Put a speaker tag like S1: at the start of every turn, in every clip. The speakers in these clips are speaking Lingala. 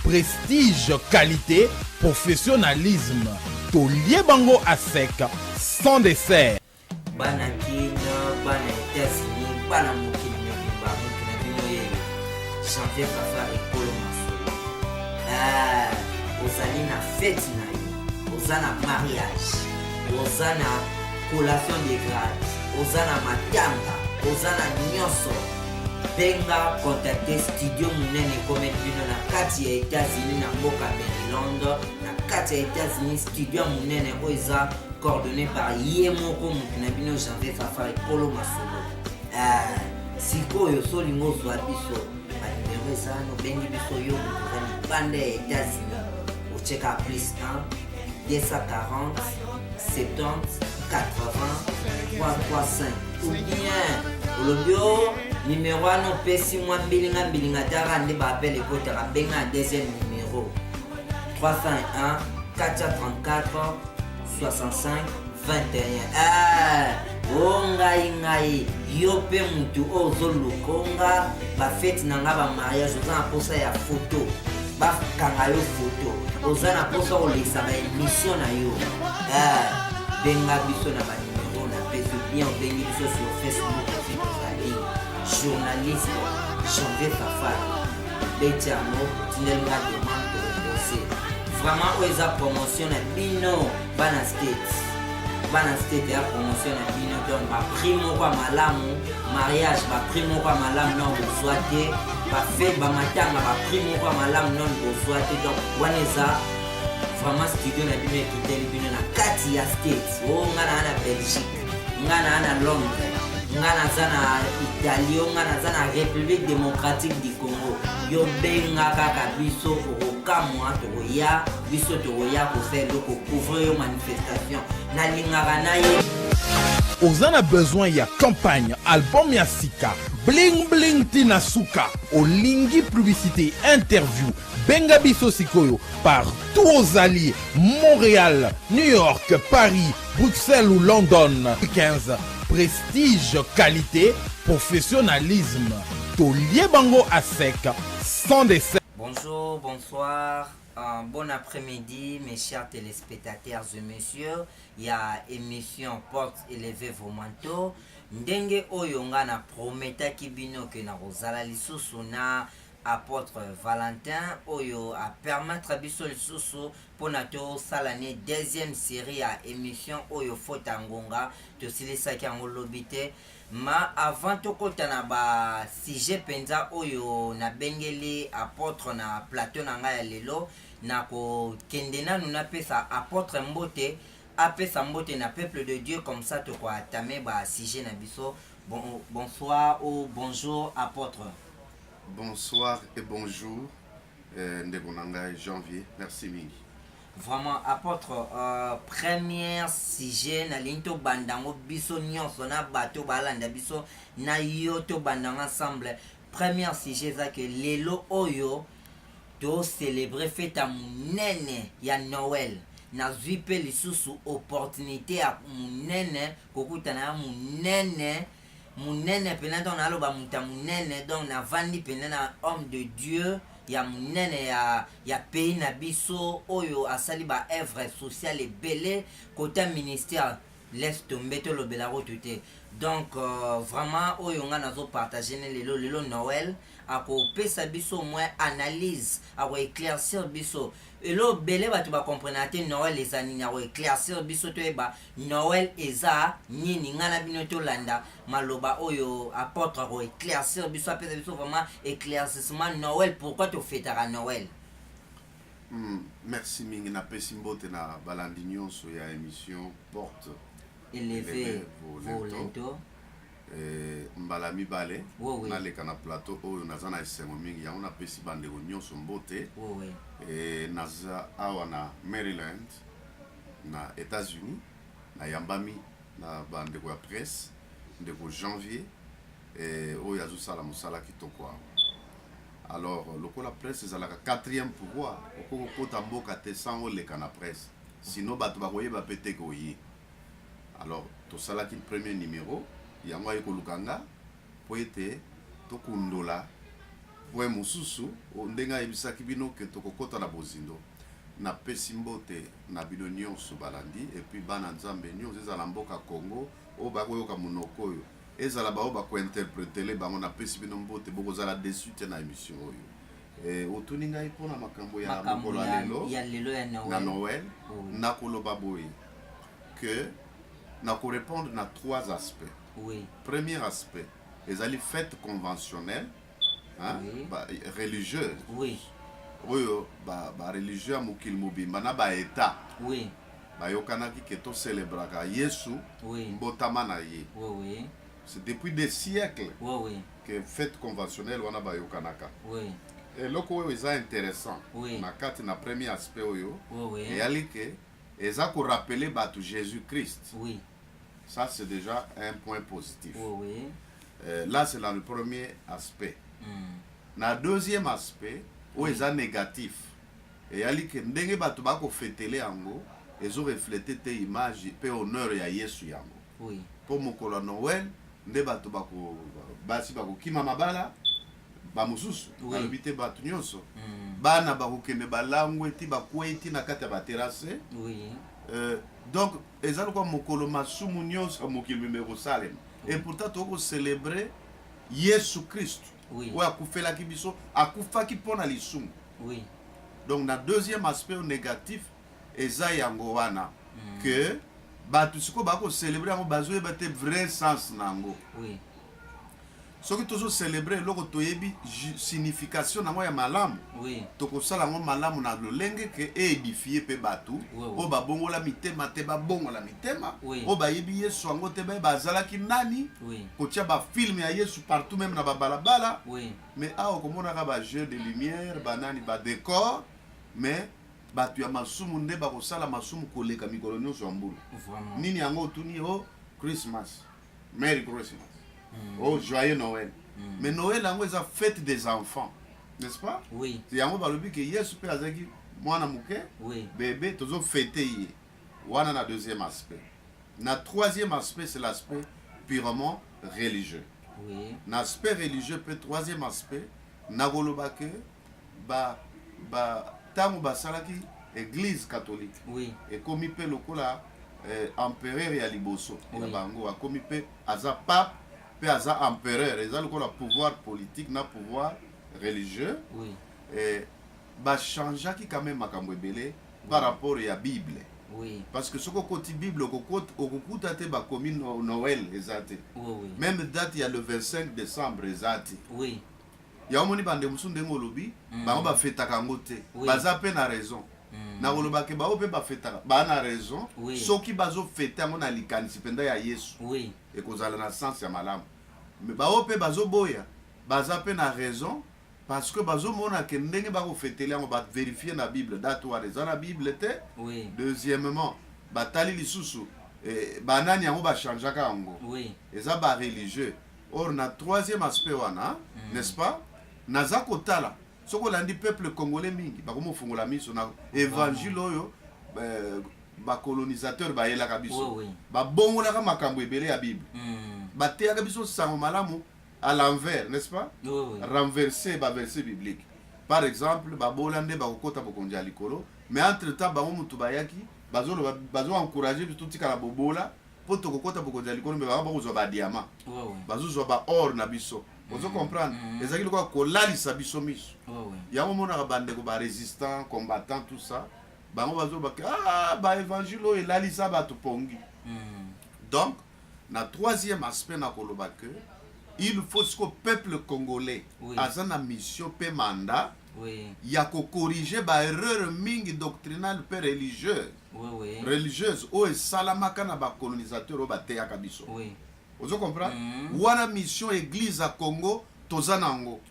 S1: prestige, qualité, professionnalisme. Tolie bango à sec, sans dessert.
S2: Bana Kenya, bana États-Unis, bana mokili bino ye chanter Safari Polo Masolo. Ozali na fête na yo, ozana mariage, ozana collation de grâce, ozana matanga, ozana nyonso. Benga contacter studio munene comme bino na kati ya États-Unis na mboka Maryland, na kati ya États-Unis studio munene oza coordonné par Yemoko Mukinabino Janvier Safari Polo Masolo. Sikoyo solingo zwa biso ba numéro ezano bengi biso yo mutuzani bande ya États-Unis. Ocheka plus 1 240 70 80 335 ou bien olobio numéro ano pesi mwa mbilinga tara nde ba appel ekotaka benga deuxième numéro 301 434 65 21. Ngai yo pe mutu ozo lukonga ba fête nanga ba mariage oza na posa ya photo ba kanga yo photo oza na posa o lesa ba émission na yo benga biso na ba numéro na peso bien bengi biso sur Facebook aussi ozali journaliste Janvier Safari Betiamo tinelnga demande de bosser vraiment oza promotion na bino bana state ya promotion na bino donc ba primo kwa malamu mariage ba primo kwa malamu non bozwate ba fête ba matanga ba primo kwa malamu non bozwate donc waneza vraiment studio na bino ekiteli bino na kati ya states ngana na Belgique ngana na Londres ngana zana Italie ngana zana République démocratique du Congo yo benga kaka biso okamwa toya biso toya ko faire ko couvrir yo manifestation na lingaka na ye.
S1: Ozana besoin ya campagne album ya sika bling bling tina suka olingi publicité interview benga biso sikoyo partout aux alliés Montréal, New York, Paris, Bruxelles ou London. 15 prestige, qualité, professionnalisme. Tolie bango à sec, sans dessert.
S2: Bonjour, bonsoir, bon après-midi mes chers téléspectateurs et messieurs. Il y a émission Porte élevez vos manteaux. Ndenge oyo nga na prometa kibino ke na rozala lisusu na apôtre Valentin oyo a permettre biso lisusu pona to salane deuxième série à émission oyo fota ngonga to silisa ki yango lobite ma avant to kota na ba sujet penza oyo na bengeli apôtre na plateau na nga ya lelo na ko kendena nuna pesa apôtre mbote apesa mbote na peuple de Dieu comme ça to ko atame ba sujet na biso. Bonsoir ou bonjour apôtre.
S3: Bonsoir et bonjour, Ndebonanga Janvier, merci Mingi.
S2: Vraiment, apôtre, première sujet, na linto bandango biso nyonso na bato balanda biso na yoto bandanga ensemble. Première sujet, c'est que lelo oyo to célébrer fête à munene ya Noël. Na zwipe lisusu opportunité ya munene kokutana ya munene pena donc na loba muta munene donc na vandi pena na homme de Dieu ya munene ya pays na biso oyo asali ba œuvre sociale ebele côté ministère laisse tomber to lobela rotuté donc vraiment oyo nga nazo partager lelo Noël ako pesa biso moins analyse ako éclaircir biso elo belé batu ba comprendre te Noël eza nini ako éclaircir biso to eba Noël eza nini nga na bino to landa maloba oyo apôtre ako éclaircir biso apesa biso vraiment éclaircissement Noël pourquoi to fêtera Noël.
S3: Merci mingi na pesi mbote na balandi nyonso ya émission Porte
S2: élevé volonto
S3: mbala mibale
S2: oui.
S3: naleka na plateau oyo naza na esengo mingi yango napesi bandeko nyonso mbote
S2: oui.
S3: naza awa na Maryland na États-Unis na yambami na bandeko ya presse ndeko Janvier oyo azosala mosala kitoko awa. Alors lokola presse ezalaka quatrième pouvoir okokota mboka te sans oleka na presse sinon bato bakoyeba pe te koyi. Alors tosalaki premier numéro yango ayeko lukanga po ete tokundola point mosusu ndenge ayebisaki bino ke tokokota na bozindo na pesi mbote na bino nyonso balandi et puis bana nzambe nyonso ezala mboka Congo oyo bakoyoka monoko oyo ezala bao bakointerpretele bango na pesi bino mbote bokozala desu te na émission oyo otuni ngai mpona makambo ya mokolo ya lelo na Noël nakoloba boye que nakorépondre na 3 aspects. Premier aspect ezali fête conventionnelle religieuse oyo religieux ya mokili mobimba na baétat bayokanaki ke tocélébraka Yesu mbotama na ye. C'est depuis des siècles que fête conventionnelle wana bayokanaka. Eloko oyo eza intéressant na kati na premier aspect oyo eyali ke eza korapele bato Jésus-Christ. Ça c'est déjà un point positif. Là c'est dans le premier aspect. Na deuxième aspect oyo eza négatif eyali ke ndenge bato bakofetele yango ezo refléter te image pe honneur ya Yesu yango. Po mokolo ya Noël nde bato basi bakokima mabala bamosusu balobi te bato nyonso bana bakokende balangwe ti bakweti na kati ya baterase. Donc eza lokwa mokolo masumu nyonso ya mokili meme kosalema et pourtant tokocélébrer Yesu Christ oyo akufelaki biso akufaki mpona lisumu. Donc na deuxième aspect négatif eza yango wana que bato siko bakocélébrer yango bazoyeba te vrai sens nango. Soki tozocélébrer eloko toyebi signification nango ya malamu tokosala yango malamu na lolenge ke édifie mpe bato oyo babongola mitema te babongola mitema oyo bayebi Yesu yango te bazalaki nani kotia bafilme ya Yesu partout même na babalabala. Mais awa okomonaka bajeu de lumière banani badécor mais bato ya masumu nde bakosala masumu koleka mikolo nyonso ya mbula. Nini yango otuni o Christmas, Merry Christmas, oh joyeux Noël. Mais Noël yango eza fête des enfants, n'est-ce pas? Yango balobi ke Yesu pe azaki mwana muke bébé tozo fêter ye wana na deuxième aspect. Na troisième aspect c'est l'aspect purement religieux. Na aspect religieux pe troisième aspect nakoloba ke tango basalaki église catholique ekomi pe lokola empereur ya liboso ya bango akomi pe aza pape pe aza empereur eza lokola pouvoir politique na pouvoir religieux bachangeaki quand même makambo ebele par rapport ya Bible. Parce que ce côté Bible okokuta te bakomi Noël eza te même date ya le 25 décembre eza te. Ya omoni bande musu ndenge olobi bango bafetaka yango te baza pe na raison na koloba ke bao pe bafetaka bana raison soki bazofete yango na likanisi penda ya Yesu ekozala na sens ya malamu. Mais bao pe bazoboya baza pe na raison parce que bazomona ke ndenge bakofetele yango bavérifier na Bible date wana eza na Bible te. Deuxièmement batali lisusu banani yango bachangeaka yango eza ba religieux. Or na troisième aspect wana n'est-ce pas naza kotala soko landi peuple congolais mingi bakomofungola miso na évangile oyo bacolonisateur bayelaka biso babongolaka makambo ebele ya Bible bateyaka biso sango malamu à l'envers, n'est-ce pas? Renverser ba verset biblique. Par exemple babolande bakokota bokonzi ya likolo mais entre temps bango mutu bayaki bazo encourager biso tika la bobola po tokokota bokonzi ya likolo mais bakozwa ba diamant bazozwa ba or na biso. Vous comprenez? Ezaki lokwa kolalisa biso miso. Yango monaka bandeko ba résistant, combattant tout ça. Bango bazoba ba évangile oyo elalisa bato pongi. Donc, na troisième aspect na koloba que il faut que le peuple congolais aza na mission pe mandat ya ko corriger ba erreur mingi doctrinale pe religieuse oyo esalamaka na ba colonisateur oyo bateyaka biso. Vous comprenez? Wana mission église à Congo tozanango.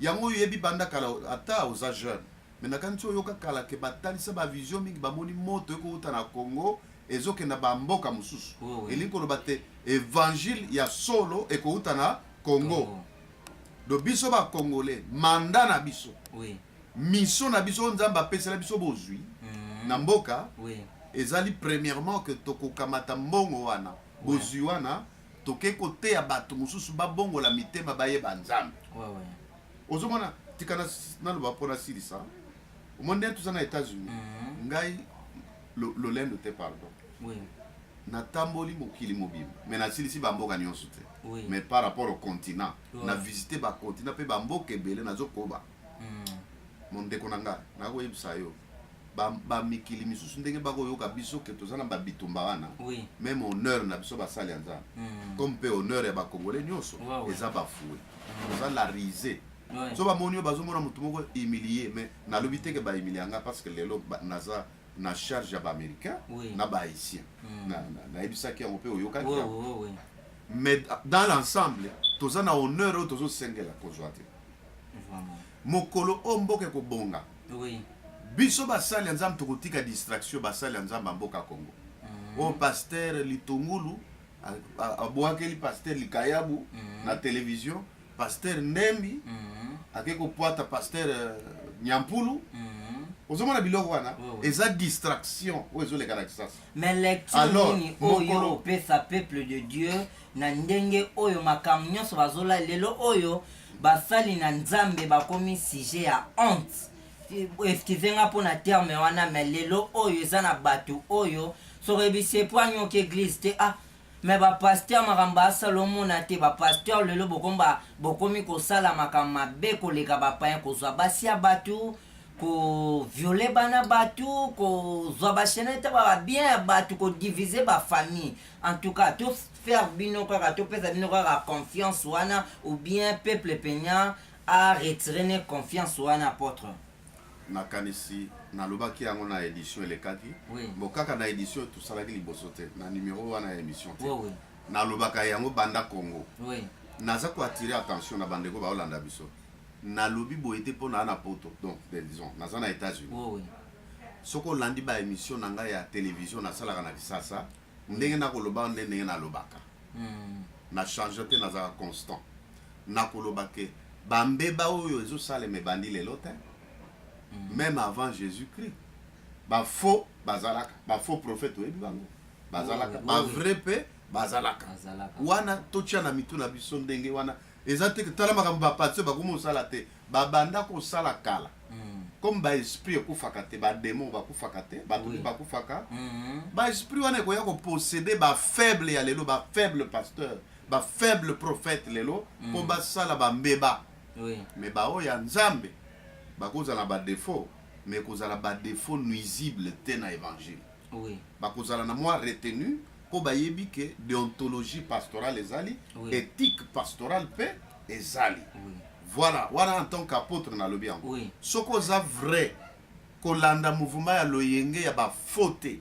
S3: Yango yebi banda kala ata aux jeunes. Mais nakanti oyoka kala ke batalisa ba vision mingi bamoni moto ko uta na Congo ezoke na bamboka mususu. Elinko lo bate évangile ya solo e ko uta na Congo. Do biso ba congolais manda na biso. Mission na biso nzamba pesela biso bozwi. Na mboka ezali premièrement que tokokamata mbongo wana. Bozwi wana toke kote ya bato mususu babongo la mitema baye banzambe. ozomona tikana naloba mpona silisa omonde toza na États-Unis ngai lolendo te pardon natamboli mokili mobimba mais nasilisi bamboka nyonso te mais par rapport au continent na visité bacontinent mpe bamboka ebele nazokoba mondeko na ngai nakoyebisa yo bamikili misusu ndenge bakoyoka biso ke toza na babitumba wana même honneur na biso basali ya nzambe comme mpe honneur ya bakongole nyonso eza bafue toza la risée so bamoni oyo bazomona motu moko humilie mais nalobi teke bahumilie nga parce que lelo naza na charge ya baaméricain na bahaïtien nayebisaki yango mpe oyokaki yango mais dans l'ensemble toza na honneur oyo tozosengela kozwa te mokolo oyo mboka ekobonga biso basali ya nzambe tokotika distraction basali ya nzambe ya mboka Congo oyo paster Litungulu abwakeli paster Likayabu na télévision paster Ndembi ake kopwata paster Nyampulu ozomona biloko wana eza distraction oyo ezoleka na kisasa
S2: mais lecture nini oyo opesa peuple de Dieu na ndenge oyo makambo nyonso bazola lelo oyo basali na nzambe bakomi sujet ya honte excusez-moi pour na terme wana mais lelo oyo eza na bato oyo sorebise po anyoka église te mais bapaster makambo asala omona te bapaster lelo bokomi kosala makambo mabe koleka bapaya kozwa basi ya bato koviole bana bato kozwa bachenete babien ya bato kodivise bafamille en tout cas tofaire bino kaka topesa bino kaka confiance wana ou bien peuple peignant a retiré ne confiance wana apôtre
S3: nakanisi nalobaki yango na édition elekaki bo kaka na édition tosalaki liboso te na numéro wana ya émission te nalobaka yango banda Congo naza koattirer attention na bandeko baolanda biso nalobi boye te mpona na poto donc disons naza na États-Unis soko olandi ba émission na ngai ya télévision nasalaka na kisasa ndenge nakoloba nde ndenge nalobaka na change te nazaka constant nakoloba ke bambeba oyo ezosalema ebandi lelo te même avant Jésus-Christ bafaux bazalaka bafaux prophète oyebi bango bazalaka bavrai mpe bazalaka wana totia na mitu na biso ndenge wana eza te tala makambo bapatio bakomi osala te babanda kosala kala comme baesprit ekufaka te badémon bakufaka te bato bakufaka baesprit wana ekoya koposede bafaible ya lelo bafaible pasteur bafaible prophète lelo mpo basala bambeba mais baoyo ya nzambe bakozala badéfaut mais kozala badéfaut nuisible te na évangile bakozala na mwa retenu mpo bayebi ke déontologie pastorale ezali éthique pastorale mpe ezali voilà wana en tant qu'apôtre nalobi yango soki oza vrai kolanda mouvement ya loyenge ya bafaute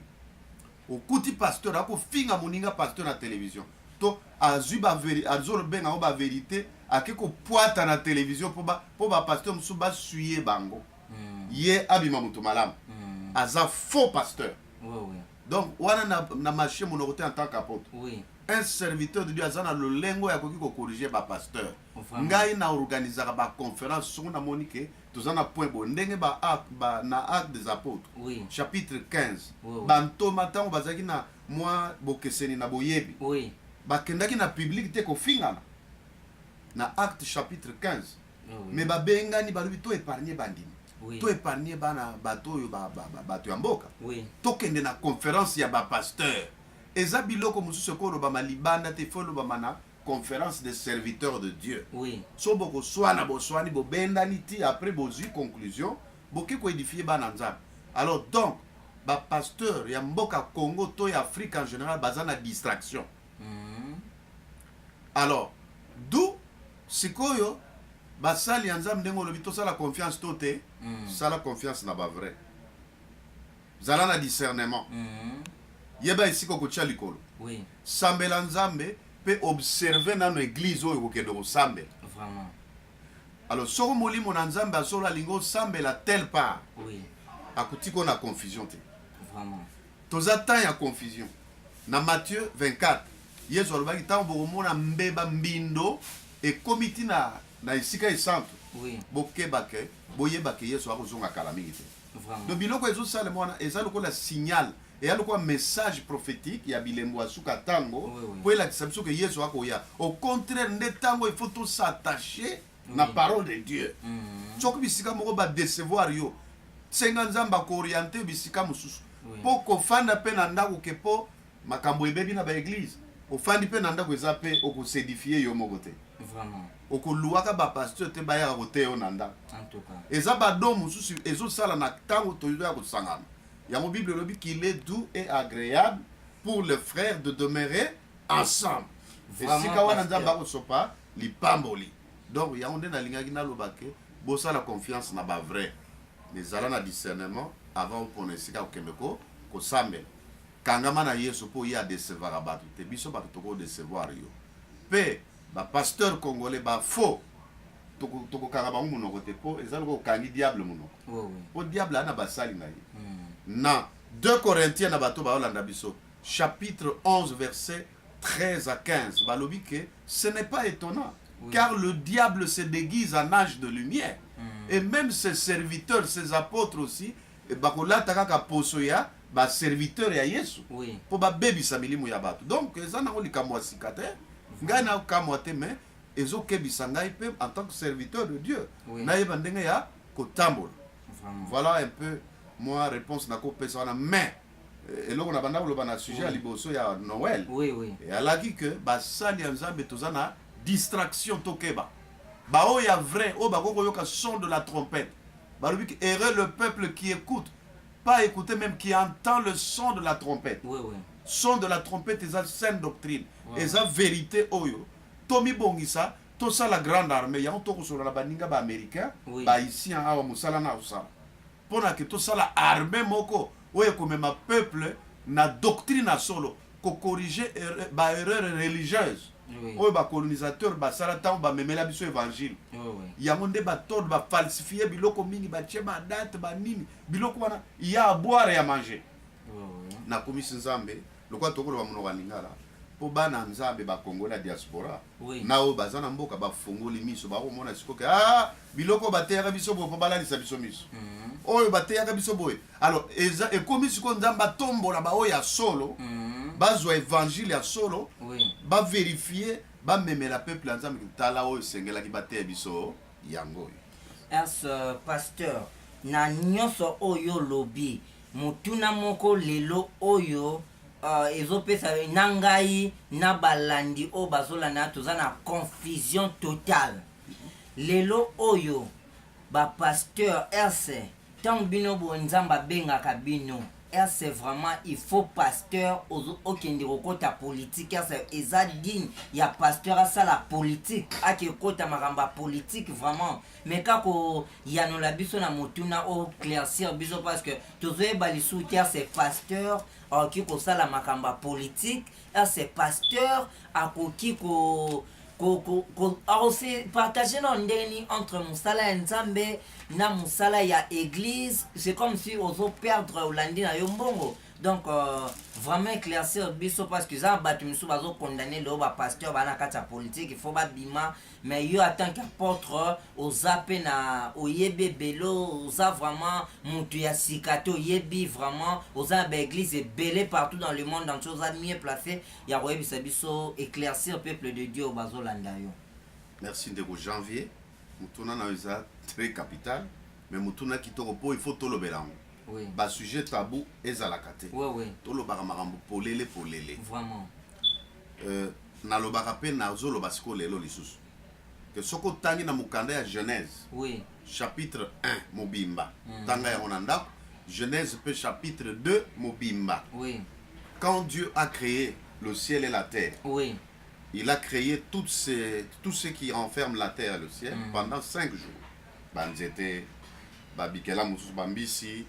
S3: okuti pasteur akofinga moninga pasteur na télévision to azwi azobenga yango bavérité ake kopwata na télévision mpo bapasteur mosusu basuye bango ye abima moto malamu aza faux pasteur donc wana na marché monoko te en tant qu'apôtre un serviteur de Dieu aza na lolengo ya koki kokorige bapasteur ngai na organisaka baconférence songo namoni ke toza na point bo ndenge na acte des apôtres chapitre 15 bantoma ntango bazalaki na mwa bokeseni na boyebi bakendaki na public te kofingana na acte chapitre 15 mais babengani balobi to épargner bandimi to épargner bana bato oyo bato ya mboka tokende na conférence ya bapasteur eza biloko mosusu ekoloba malibanda te fo lobama na conférence des serviteurs de Dieu so bokoswana boswani bobendani ti après bozwi conclusion boke koédifie bana nzambe alors donc bapasteur ya mboka Congo to ya Afrique en général baza na distraction alors d'où sikoyo basali ya nzambe ndenge olobi tosala confiance to te sala confiance na bavrai zala na discernement yeba esika kotia likolo sambela nzambe mpe observe nano église oyo kokende kosambela alors soko molimo na nzambe azolo alingi osambela tel part akutiko na confusion te toza temps ya confusion na Matthieu 24 yesu alobaki ntango bokomona mbeba mbindo ekomi ti na esika esantu bokebake boyebake yesu akozonga kala mingi te donc biloko ezosalema wana eza lokola signal eya lokola message prophétique ya bilembo asuka ntango mpo elakisa biso ke yesu akoya au contraire nde ntango il faut s'attacher na parole de Dieu soki bisika moko badecevoir yo senga nzambe akooriente bisika mosusu mpo kofanda mpe na ndako ke mpo makambo ebebi na baeglise ofandi mpe na ndako eza mpe okosedifie yo moko te okoluwaka bapasteur te bayaka koteya yo na ndako eza badon mosusu ezosala na ntango toya kosangana yango bible elobi qu'il est doux et agréable pour les frères de demeurer ensemble esika wana nzambe akosopa lipamboli donc yango nde nalingaki naloba ke bosala confiance na bavrai ezala na discernement avant opona esika kokende kosambela kangama na yesu mpo ye adecevara bato te biso bato tokodecevoir yo mpe bapasteur congolais bafaux tokokanga bango monoko te mpo eza loko okangi diable monoko mpo diable ana basali na ye na 2 Corinthiens na bato baolanda biso chapitre 11 verset 13 à 15 balobi ke ce n'est pas étonnant car le diable se déguise en ange de lumière et même ses serviteurs ses apôtres aussi bakolata kaka poso ya baserviteur ya yesu mpo babebisa milimo ya bato donc eza nango likambo ya sika te ngai nakamwa te mais ezokebisa ngai mpe en tant que serviteur de Dieu nayeba ndenge ya kotambola voilà un peu moi réponse nakopesa wana mais eloko na banda koloba na sujet ya liboso ya Noël alaki ke basali ya nzambe toza na distraction tokeba baoyo ya vrai oyo bakokoyoka son de la trompette balobi ke heureux le peuple qui écoute pas écouter même qui entend le son de la trompette son de la trompette eza saine doctrine eza vérité oyo tomibongisa tosala grande armée yango tokosolola baninga baaméricain bahaïtien awa mosala na osala mpona ke tosala armée moko oyo ekomema peuple na doctrine na solo kokorige baerreur religieuse oyo bacolonisateur basala ntango bamemela biso évangile yango nde batorde bafalsifie biloko mingi batie badate banini biloko wana ya aboire ya manger nakomisi nzambe lokola tokoloba monoko ya lingala mpo bana nzambe bakongoli ya diaspora na oyo baza na mboka bafungoli miso bakomona sikoke biloko bateyaka biso boye mpo balalisa biso miso oyo bateyaka biso boye alors ekomi sikoyo nzambe atombola baoyo ya solo bazwa évangile ya solo baverifie bamemela peuple ya nzambe tala oyo esengelaki bateya biso yango oyo
S2: pasteur na nyonso oyo lobi motuna moko lelo oyo ezopesa na ngai na balandi oyo bazolanda toza na confusion totale lelo oyo bapasteur rc ntango bino boye nzambe abengaka bino c'est vraiment il faut pasteur okende kokota politique eza digne ya pasteur asala politique akekota makambo ya politique vraiment mais kako yanola biso na motuna oclaircir biso parce que tozoyeba lisusu te c'est pasteur akoki kosala makambo ya politique c'est pasteur akoki partager non ndeni entre mosala ya nzambe na mosala ya église c'est comme si ozo perdre olandi na yo mbongo donc vraiment éclaircir biso parce que za bato misu bazo condamner le pasteur bana kati ya politique il faut babima mais yo en tant qu'apôtre oza pe na oyebe belo oza vraiment mutu ya sikato yebi vraiment oza ba église ebele partout dans le monde entier oza mieux placé ya koyebisa biso éclaircir peuple de Dieu bazolanda yo.
S3: Merci ndeko janvier mutuna na eza très capital mais mutuna kitoko po il faut tolobela
S2: oui
S3: ba sujet tabou ezalaka te tolobaka makambo polele
S2: vraiment
S3: nalobaka pe nazoloba siko lelo lisusu que soko tangi na mukanda ya Genèse chapitre 1 mobimba tanga ya onanda Genèse pe chapitre 2 mobimba quand Dieu a créé le ciel et la terre il a créé tout ce qui renferme la terre et le ciel pendant 5 jours banzete babikela mususu bambisi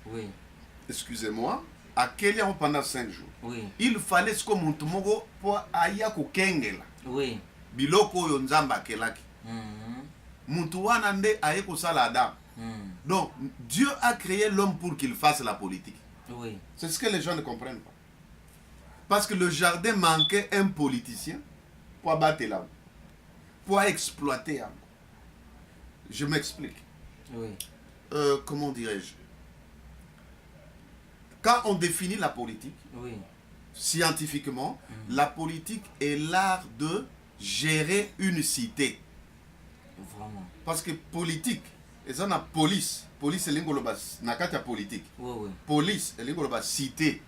S3: excusez-moi à quel heure pendant 5 jours il fallait ce que muntu moko po aya kokengela biloko oyo nzamba akelaki muntu wana nde aye kosala Adam donc Dieu a créé l'homme pour qu'il fasse la politique c'est ce que les gens ne comprennent pas parce que le jardin manquait un politicien pour abattre l'homme pour exploiter l'homme. Je m'explique comment dirais-je quand on définit la politique scientifiquement la politique est l'art de gérer une cité
S2: Vraiment.
S3: Parce que politique et ça na police elingo loba na kati ya politique.
S2: Oui.
S3: Police elingo loba cité.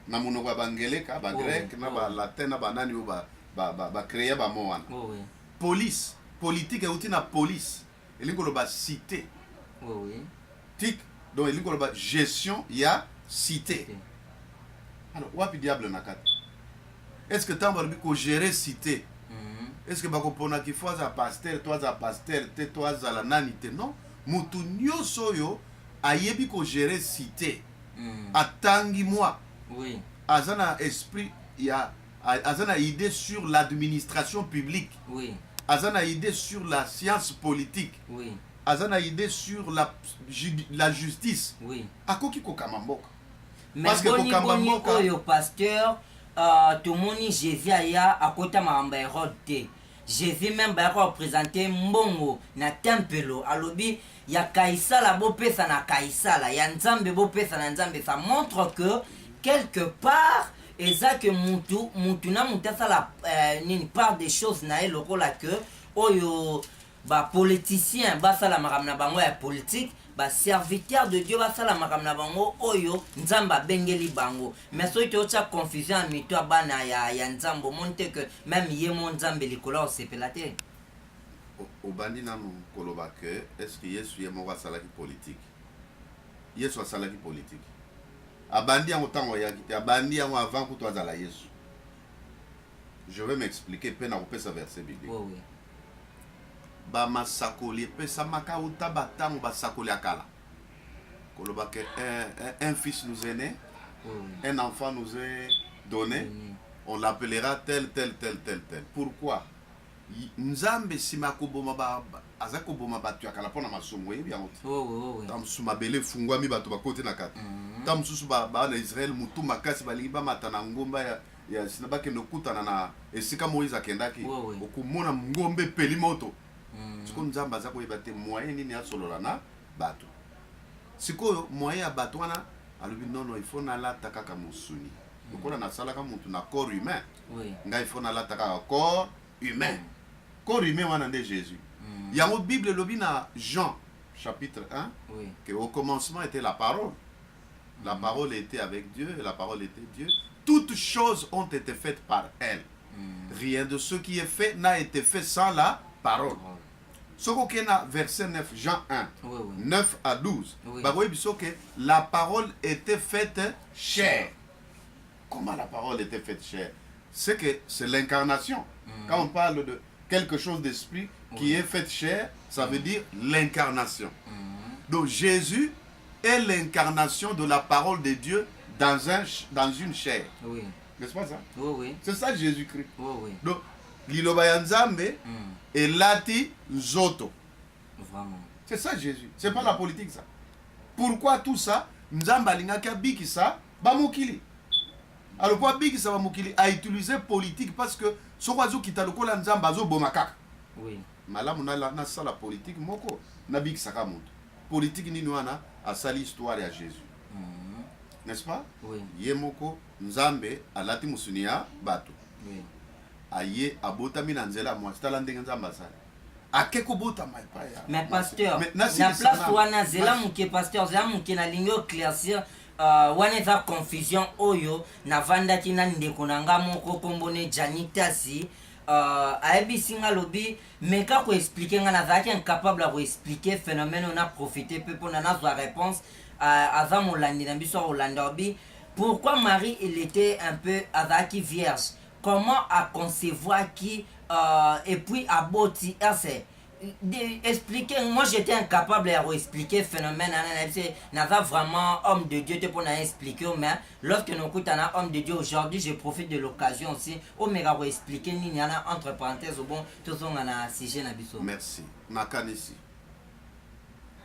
S3: Na monoko ba angeleka ba grec na ba latin na ba nani ba créer ba mo wana.
S2: Oui.
S3: Police politique et outil na police elingo loba cité.
S2: Oui.
S3: Tic donc elingo loba gestion ya cité. Alors wapi diable na kati. Est-ce que tamba lobi ko gérer cité? Est-ce que bako pona ki fois za pasteur te toi za la nanité non mutu nyoso yo ayebi ko gérer cité atangi moi
S2: oui
S3: azana esprit ya azana idée sur l'administration publique
S2: oui
S3: azana idée sur la science politique
S2: oui
S3: azana idée sur la justice
S2: oui
S3: akoki ko kamamboka
S2: parce que ko kamamboka oyo pasteur tomoni Jésus aya akota maamba Hérode. Jésus même ba ko présenter mbongo na tempelo alobi ya kaisala bo pesa na kaisala ya nzambe bo pesa na nzambe. Ça montre que quelque part ezake mutu na mutasa la nini part des choses na elokola que oyo ba politicien ba sala makamna bango ya politique ba serviteur de Dieu ba sala makamna bango oyo nzamba bengeli bango. Mais so ito cha confusion en mito bana ya nzambo monte que même yemo nzambe likola o sepelate
S3: obandi nanu koloba que est-ce que Yesu yemo wa sala ki politique Yesu sala ki politique abandi yango tango ya kiti abandi yango avant kuto azala Yesu. Je vais m'expliquer pe na kopesa verset biblique.
S2: Oui oui.
S3: Ba masakoli pesa makauta batango basakoli akala koloba que un fils nous est né, un enfant nous est donné, on l'appellera tel. Pourquoi nzambe sima koboma ba azako boma batu akala pona masomo yebi yango tam suma bele fungwa mi bato bakote na kati tam susu ba na Israël mutu makasi balingi ba matana ngomba ya sinabake nokutana na esika Moïse akendaki okumona ngombe peli moto. Siko nzamba za koyeba te moyen nini asolola na bato sikoyo moyen ya bato wana alobi non il faut na lata kaka musuni lokola na sala ka mutu na corps humain nga il faut na lata kaka corps humain wana nde Jésus yango Bible lobi na Jean chapitre 1 que au commencement était la parole était avec Dieu et la parole était Dieu. Toutes choses ont été faites par elle. Rien de ce qui est fait n'a été fait sans la parole. Soko kena verset 9 Jean 1 9 à 12 bagoye biso que la parole était faite chair. Comment la parole était faite chair? C'est que c'est l'incarnation. Quand on parle de quelque chose d'esprit qui est fait chair, ça veut dire l'incarnation. Donc Jésus est l'incarnation de la parole de Dieu dans une chair. N'est-ce pas ça? C'est ça Jésus-Christ. Donc liloba ya nzambe elati nzoto.
S2: Vraiment.
S3: C'est ça Jésus. C'est pas la politique ça. Pourquoi tout ça? Nzamba lingaka bikisa bamokili. Alors quoi bikisa bamokili a utilisé politique parce que sokwazo kitalokola nzamba zo bomakaka.
S2: Oui.
S3: Malamu na ça la politique moko na bikisa ka mutu. Politique nini wana asali histoire ya Jésus. N'est-ce pas?
S2: Oui.
S3: Yemoko nzambe alati musunia bato.
S2: Oui.
S3: Aye abotami na nzela mwa stala ndenge nzamba sala akeko bota mai pa ya
S2: mais pasteur na place wana zela muke pasteur zela muke na lingo éclaircir wana za confusion oyo na vandaki na ndeko na nga moko kombone Janitasi ayebisinga lobi meka ko expliquer nga nazaki incapable à expliquer phénomène on a profité peu pour na nazwa réponse avant molandi na biso Hollanda obi pourquoi Marie il était un peu azaki vierge. Comment à concevoir qui et puis à boti expliquer. Moi j'étais incapable à expliquer phénomène n'a pas vraiment homme de Dieu pour expliquer mais lorsque nous écoutons un homme de Dieu aujourd'hui je profite de l'occasion aussi au méga expliquer ni entre parenthèses au bon tout son na sujet na biso.
S3: Merci nakanisi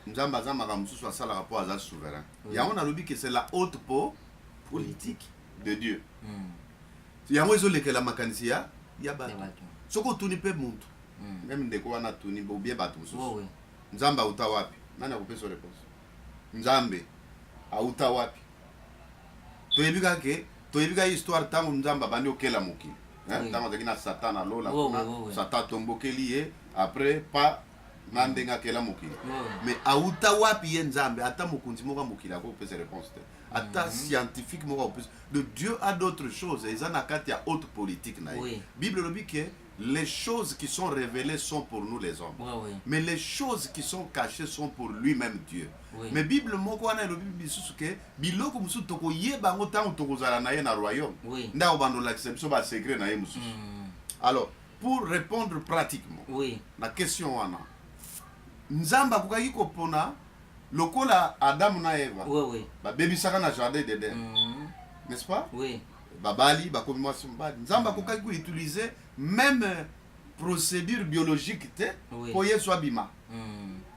S3: nzamba za makamsu soit ça le rapport à souverain ya on a lobi que c'est la haute politique de Dieu. Yango ezoleke la makanisi ya bato soko tuni pe muntu même ndeko wana tuni bo bien bato mususu nzamba uta wapi nani akupesa réponse nzambe auta wapi toyebika histoire tango nzamba bandi okela mokili ntango azalaki na satan na lola
S2: Oui,
S3: kuna
S2: oui, oui.
S3: satan atombokeli ye après pa na ndenge akela mokili mais auta wapi ye nzambe ata mokonzi moko ya mokili akopesa réponse te ata scientifique moko akopesa le Dieu a d'autres choses eza na kati ya haute politique na ye bible elobi ke les choses qui sont révélées sont pour nous les hommes mais les choses qui sont cachées sont pour lui-même Dieu mais bible moko wana elobi bisusu ke biloko mosusu tokoyeba yango ntango tokozala na ye na royaume nde akobandolakisa biso basekret na ye mosusu alors pour répondre pratiquement la question wana nzambe akokaki kopona lokola Adamu na Eva babebisaka na jardin d'Eden n'est-ce pas babali bakomi mwasi mobali nzambe akokaki koutiliser même procédure biologique te po yesu abima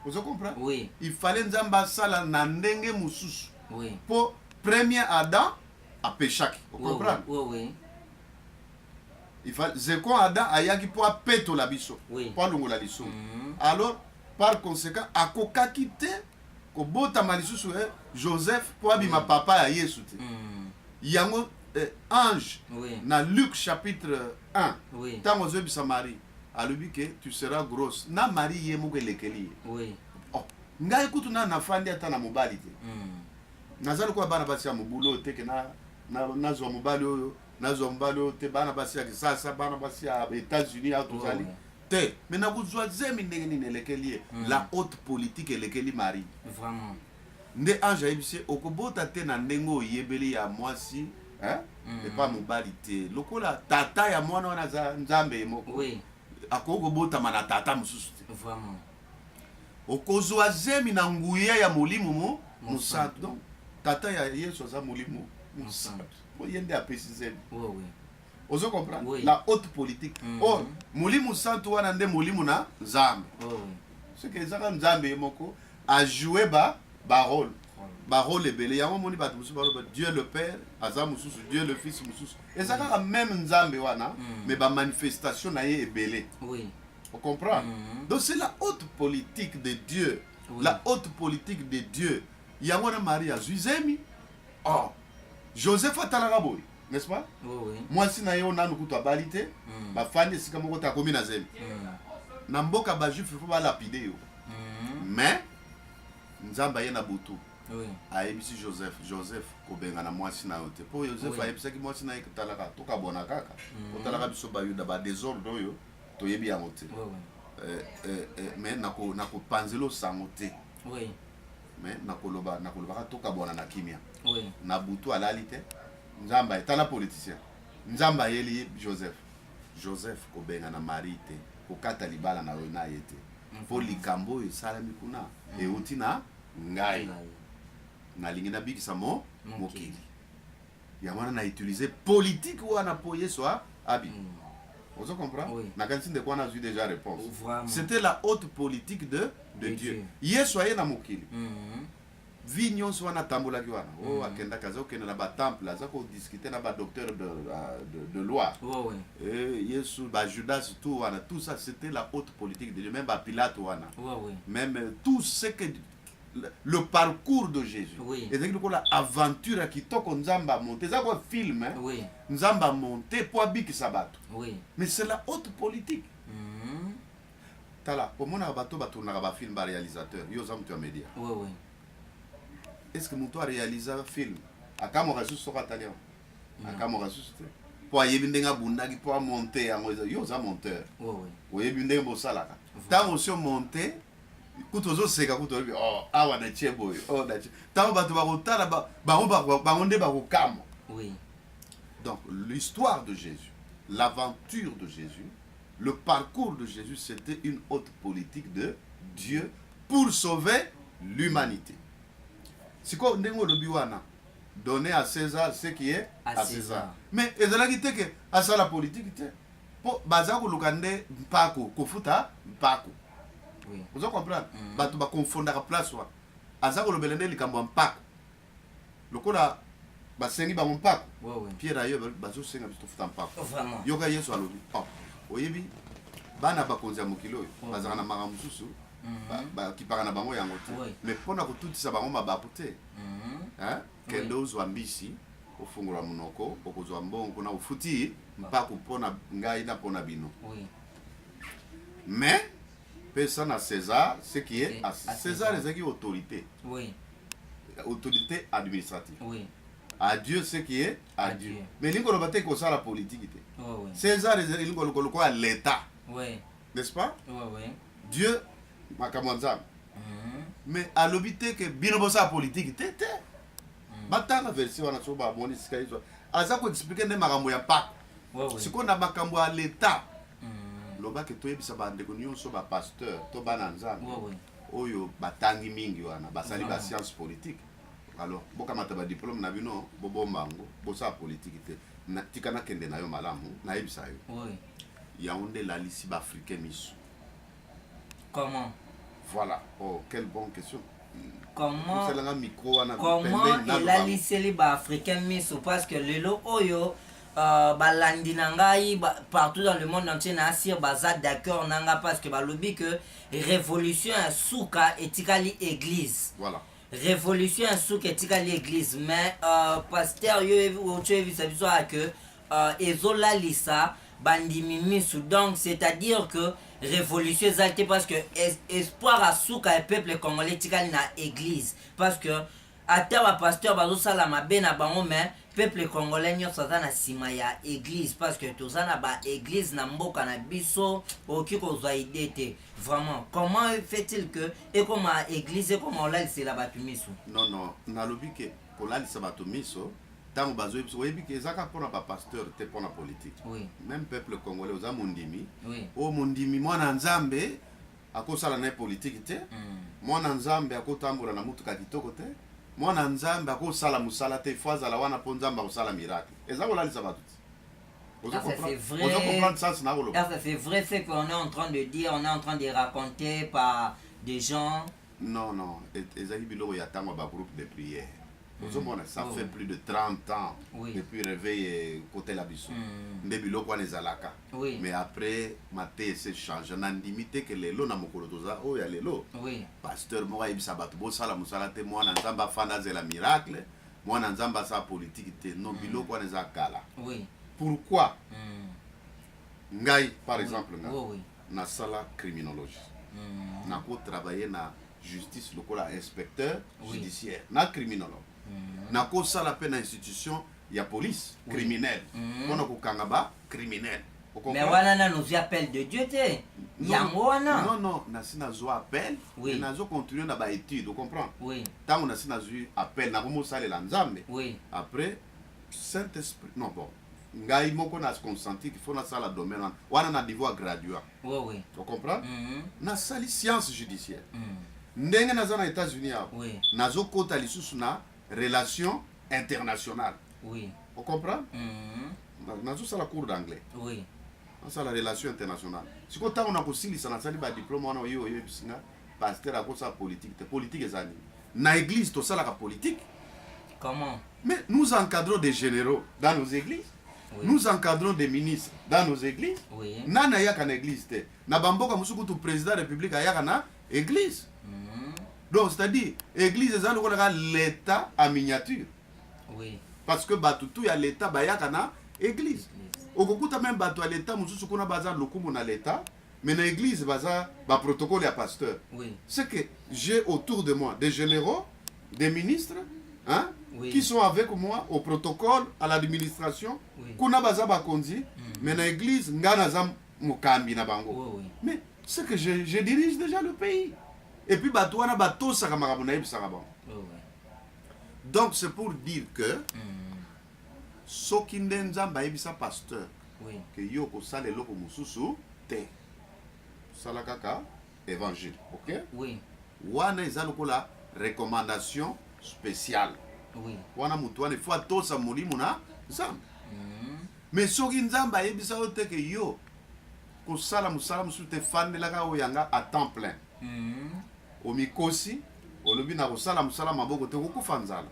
S3: ozo comprendre il fallait nzambe asala na ndenge mosusu po premier Adam apeshaki comprendre il fallait zekon Adam ayaki po apetola biso po alongola lisumu alors par conséquent akokaki te kobotama lisusu Joseph po abima papa ya Yesu te yango ange na Luc chapitre 1 ntango ozobisa Marie alobi ke tu seras grosse na Marie ye moko elekeli ye ngai kutu na nafandi ata na mobali te nazali kwa bana basi ya mobulo te ke nazwa mobali oyo te bana basi ya kisasa bana basi ya États-Unis au tozali te mais nakozwa zemi ndenge nini elekeli ye la haute politique elekeli Marie
S2: vraiment
S3: nde ange ayebisi okobota te na ndenge oyebeli ya mwasi epa mobali te lokola tata ya mwana wana aza nzambe ye moko akoki kobotama na tata mosusu te
S2: vraiment
S3: okozwa zemi na nguya ya molimo mosantu donc tata ya Yesu aza molimo mosantu ye nde apesi zemi ozo comprendre la haute politique or molimo santu wana nde molimo na nzambe soki ezaka nzambe ye moko ajoue barole ebele yango moni bato mosusu baloba Dieu le Père aza mosusu Dieu le Fils mosusu eza kaka même nzambe wana mais bamanifestation na ye ebele on comprend donc c'est la haute politique de Dieu la haute politique de Dieu yango na Marie azwi zemi Joseph atalaka boye n'est-ce pas mwasi na ye o nanu kutu abali te bafandi esika moko te akomi na zemi na mboka bajuif fo balapide yo mais nzambe aye na butu ayebisi Joseph kobenga na mwasi na yo te po Joseph ayebisaki mwasi na ye talaka tokabona kaka otalaka biso bayuda badésordre oyo toyebi yango te mais nakopanzela osango te mais nakolobaka tokabona na kimia na butu alali te nzambe etala politicien nzambe ayeli Joseph kobenga na Marie te kokata libala na yo na ye te po likambo oyo esalami kuna euti na ngai nalingi nabikisa mokili yango wana na utiliser politique wana po Yesu abi ozo comprendre nakanisi ndeko wana azwi déjà réponse c'était la haute politique de Dieu Yesu aye na mokili vi nyonso wana atambolaki wana akendaki aza kokende na batemple aza kodiscute na badocteur de loi Yesu bajudas tout wana tout ça c'était la haute politique de Dieu même bapilate wana même tout ce que le parcours de Jésus ezalaki lokola aventure ya kitoko nzambe amonte eza kwa film nzambe amonte po abikisa bato mais c'est la haute politique tala omonaka bato batournaka bafilm baréalisateur yo oza moto ya média est-ce que moto aréalisa film akamoka lisusu soko atali yango akamoka lisusu te po ayebi ndenge abundaki po amonte yango yo oza monteur oyebi ndenge bosalaka ntango osi omonte kutu ozoseka kutu oyebi awa na tie boye ntango bato bakotala bango nde bakokamwa donc l'histoire de Jésus l'aventure de Jésus le parcours de Jésus c'était une haute politique de Dieu pour sauver l'humanité siko ndenge olobi wana donner à César ce qui est à César mais ezalaki te ke asala politique te po baza koluka nde mpako kofuta mpako ozo comprendre bato bakonfondaka place wana aza kolobela nde likambo ya mpako lokola basengi bango mpako Pierre ayo bazosenga biso tofuta mpako yoka Yesu alobi oyebi bana bakonzi ya mokili oyo bazaka na makambo mosusu bakipaka na bango yango te mais mpona kotutisa bango mabaku te kende ozwa mbisi ofungula munoko okozwa mbongo kuna ufuti mpaka kupona ngai na pona bino.
S2: Oui.
S3: Mais personne à César, ce qui est à César, c'est qui autorité.
S2: Oui.
S3: Autorité administrative.
S2: Oui.
S3: À Dieu ce qui est à Dieu. Mais il y a ça la politique.
S2: Oui.
S3: César est à l'État.
S2: Oui.
S3: N'est-ce pas?
S2: Oui, oui.
S3: Dieu, Makamanzam. Mais à l'obité que binobosa la politique, tété. Maintenant la version on a trouvé abonné ce qu'il a. À ça qu'on explique ne makambo ya pas. Ce qu'on a makambo à l'État. Loba que toi bisa bande ko nyonso ba pasteur to bananza.
S2: Oui, oui.
S3: Oyo batangi mingi wana basali ba science politique. Alors boka mata ba diplôme na bino bobombango bosa politique te na tikana kende na yo malamu na yebisa yo.
S2: Oui.
S3: Yaoundé la liste africaine miss.
S2: Comment?
S3: Voilà. Oh, quelle bonne question.
S2: Comment
S3: il
S2: a lissé les africains miss parce que le lo oyo balandi nangai partout dans le monde entier na sir baza d'accord nanga parce que balobi que révolution souka etikali église.
S3: Voilà.
S2: Révolution souka etikali église mais pasteur yo tu vu ça biso que ezola lisa bandimi misu donc c'est-à-dire que révolution exaltée parce que espoir à souka et peuple congolais tikali na église parce que ata ba pasteur bazo sala mabe na bango mais peuple congolais nyonso aza na sima ya église parce que toza na ba église na mboka na biso oki kozwa idée te vraiment comment fait-il que et comme église et comme olalisela bato miso
S3: non nalobi ke kolalisa bato miso tango bazo biso oyebi ke ezaka mpona bapasteur te mpona politique.
S2: Oui.
S3: Même peuple congolais oza mondimi.
S2: Oui.
S3: O mondimi mwana nzambe akosala na politique te. Mwana nzambe akotambola na mutuka kitoko te. Mwana nzambe akosala musala te fois ala wana po nzambe akosala miracle. Eza kolalisa bato.
S2: C'est vrai ce qu'on est en train de dire, on est en train de raconter par des gens.
S3: Non, ezali biloko ya tango ba groupe de prière. Ça fait plus de 30 ans depuis réveil côté la biso. Mais après, ma thé s'est changé. On a limité que les lots na mokolo toza oh ya lelo. Pasteur moi ibisa batu bo sala musala te moi na nzamba fanda zela miracle. Moi na nzamba sa politique te non biloko na za kala. Pourquoi? Ngai par exemple na sala criminologie. Na ko travailler na justice lokola inspecteur judiciaire na criminologue. Na ko sala pe na institution ya police criminelle. Mona ko kangaba criminel.
S2: Mais wana na nous appelle de Dieu te. Yango wana.
S3: Non, na sina zo appel, et na zo continuer na ba étude, vous comprenez?
S2: Oui.
S3: Tant na sina zo appel na ko sala la nzambe.
S2: Oui.
S3: Après Saint-Esprit. Non bon. Ngai moko na consenti qu'il faut na sala domaine wana na niveau graduat.
S2: Oui.
S3: Vous comprenez? Na sali science judiciaire. Ndenge na za na États-Unis
S2: oui.
S3: Nazo kota lisusu na relation internationale.
S2: Oui.
S3: Vous comprenez? Nazo sala cours d'anglais.
S2: Oui.
S3: Ça la relation internationale. Si quand on a aussi ça na sali ba diplôme on yo bisinga pasteur à sa politique, politique ezali. Na église to sala ka politique.
S2: Comment?
S3: Mais nous encadrons des généraux dans nos églises. Oui. Nous encadrons des ministres dans nos églises.
S2: Oui.
S3: Nana yaka na église te. Na bamboka musuku tu président de la République ayaka na église. Donc c'est-à-dire église ezali ko na l'état en miniature.
S2: Oui.
S3: Parce que batutu ya l'état bayaka na église. Okokuta même bato à l'état mususu kuna baza lokumu na l'état mais na église baza ba protocole ya pasteur.
S2: Oui.
S3: C'est que j'ai autour de moi des généraux, des ministres, hein,
S2: oui.
S3: qui sont avec moi au protocole, à l'administration.
S2: Oui.
S3: Kuna baza ba konzi, mais na église ngana za mukambi na bango.
S2: Oui, oui.
S3: Mais c'est que je dirige déjà le pays. Et puis bato wana bato saka makabu na yebisaka bango.
S2: Oui, oui.
S3: Donc c'est pour dire que soki nde nzambe ayebisa pasteur ke yo kosala eloko mosusu te sala kaka évangile, ok?
S2: Oui.
S3: Wana eza lokola recommandation spéciale.
S2: Oui.
S3: Wana mutu wana ifo atosa molimo na nzambe. Mais soki nzambe ayebisa yo te ke yo kosala mosala mosusu te fandelaka oyo yanga à temps plein. Omikosi olobi na kosala mosala maboko te kokufa nzala.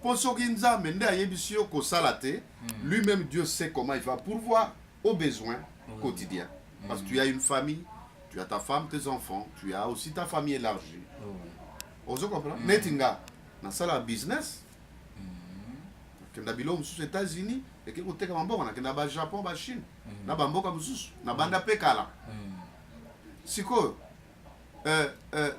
S3: Pour ce qui nous a mené à Yébissio Kosalate, lui-même Dieu sait comment il va pourvoir aux besoins quotidiens. Parce que tu as une famille, tu as ta femme, tes enfants, tu as aussi ta famille élargie. Vous comprenez? Netinga, dans ça la business. kenda bilo mususu États-Unis eke koteka bamboka na kenda ba Japon ba Chine na bamboka mususu na banda pe kala sikoyo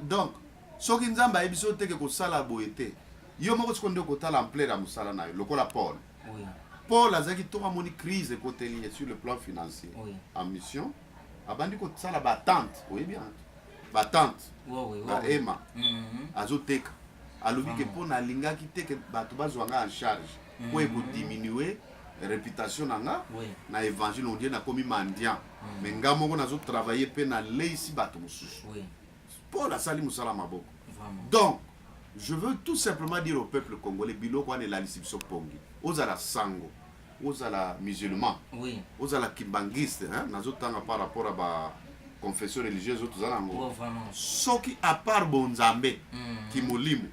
S3: donc soki nzambe ayebi so teke kosala boye te yo moko siko nde kotala ampleur ya mosala na yo lokola Paul azalaki ntongo amoni crise ekoteli ye sur le plan financier en mission abandi kosala batante oyebi batante na ema azoteka alobi ke mpo nalingaki te ke bato bazwanga en charge po ekodiminue réputation na nga na évangile ondie nakomi mandian me nga moko nazotravaille mpe naleisi bato mosusu Paul asali mosala maboko. Donc je veux tout simplement dire au peuple congolais biloko wana elalisi biso pongi ozala sango ozala musulman ozala kimbangiste nazotanga par rapport à ba confession religieuse otoza nango soki à part bonzambe kimolimu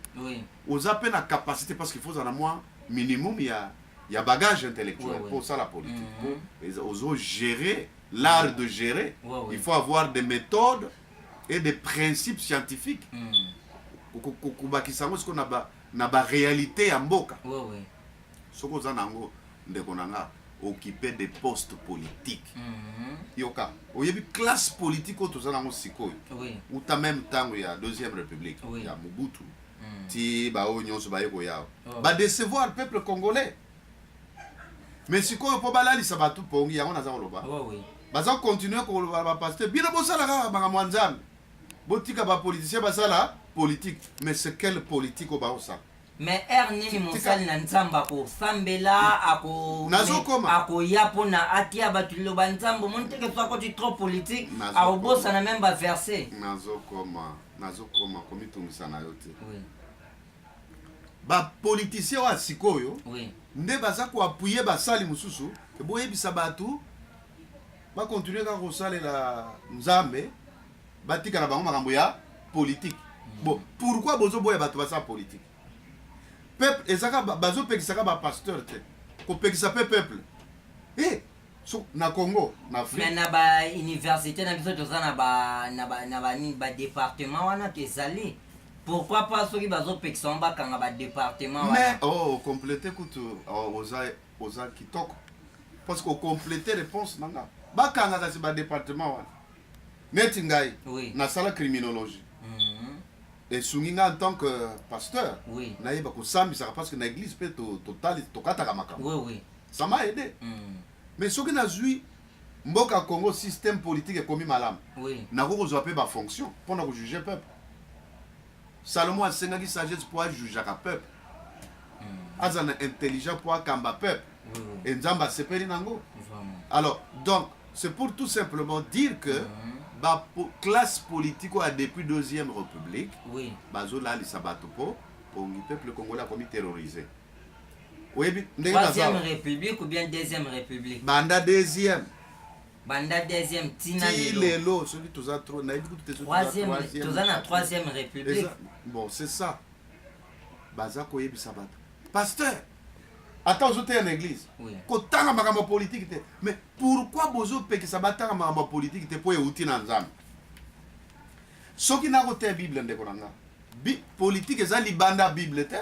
S3: oza pe na capacité parce qu'il faut ozala moi minimum ya bagage intellectuel pour ça la politique pour ozo gérer l'art de gérer il faut avoir des méthodes et des principes scientifiques kubakisango siko na ba réalité ya mboka soko oza nango ndeko nanga occuper des postes politiques yoka oyebi classe politique oyo toza nango sikoyo uta même ntango ya deuxième république ya Mobutu ti baoyo nyonso baye koyawa badecevoir le peuple congolais mais sikoyo mpo balalisa bato pongi yango naza koloba baza continue koloba bapaster bino bosala kaka makambo ya nzambe botika bapoliticien basala politique mais c'est quelle politique oyo baosala
S2: mais nini mosali na nzambe akosambela akoya mpona atia bato liloba nzambe omoni teke so akoti trop politique akobosana meme baverse
S3: nazokoma komitungisa na yo te bapoliticien oyo sikoyo nde baza koapuye basali mosusu boyebisa bato bakontinue kaka kosalela nzambe batika na bango makambo ya politique bon pourquoi bozoboya bato basala politique peuple ezaka bazopekisaka bapasteur te kopekisa pe peuple so na Congo na Afrique
S2: mais na ba université na biso toza na ba département wana kezali pourquoi pas soki bazopekisa on bakanga ba département
S3: wana mais compléter kutu oza kitoko parce que compléter réponse nanga bakanga kasi ba département wana neti ngai na sala criminologie et sunginga en tant que pasteur naïba ko sambisa parce que na église peut total tokataka makambo ça m'a aidé mais soki nazui mboka Congo système politique ekomi malamu nako kozwa pe ba fonction mpona kojuge peuple Salomon asengaki sagesse pour ajuger ka peuple azana intelligent pour akamba peuple et nzamba sepeli nango alors donc c'est pour tout simplement dire que la classe politique depuis deuxième république bazola li sabato po le peuple congolais a commis terrorisé
S2: troisième république ou bien deuxième république
S3: banda deuxième
S2: tina
S3: lelo celui toza trop naïf
S2: troisième république
S3: bon c'est ça baza koyebisa bato pasteur attends ozoteya na église kotanga makambo politique te mais pourquoi bozopekisa batanga makambo politique te po euti na nzambe soki nakoteya bible ndeko na nga politique eza libanda bible te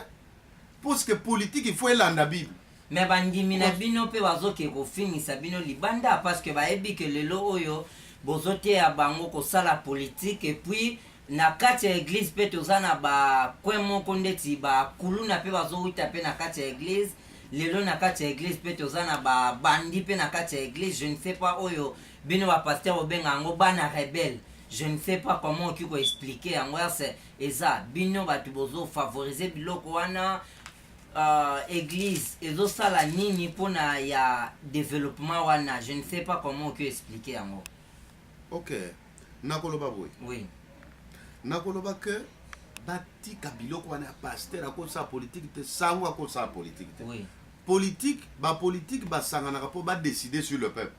S3: parce que politique il faut elanda bible
S2: mais bandimi na bino mpe bazoke kofinisa bino libanda parce que bayebi ke lelo oyo bozoteya bango kosala politique et puis na kati ya église mpe toza na bakwe moko ndeti bakuluna mpe bazowita mpe na kati ya église lelo na kati ya église pe toza na bandi pe na kati ya église je ne sais pas oyo bino ba pasteur obenga yango bana rebelle je ne sais pas comment oki ko expliquer yango c'est eza bino bato bozo favoriser biloko wana église ezosala nini mpona ya développement wana je ne sais pas comment oki expliquer yango
S3: ok nakoloba boye nakoloba que batika biloko wana ya pasteur akosala politique te sango akosala politique te politique basanganaka mpo badécider sur le peuple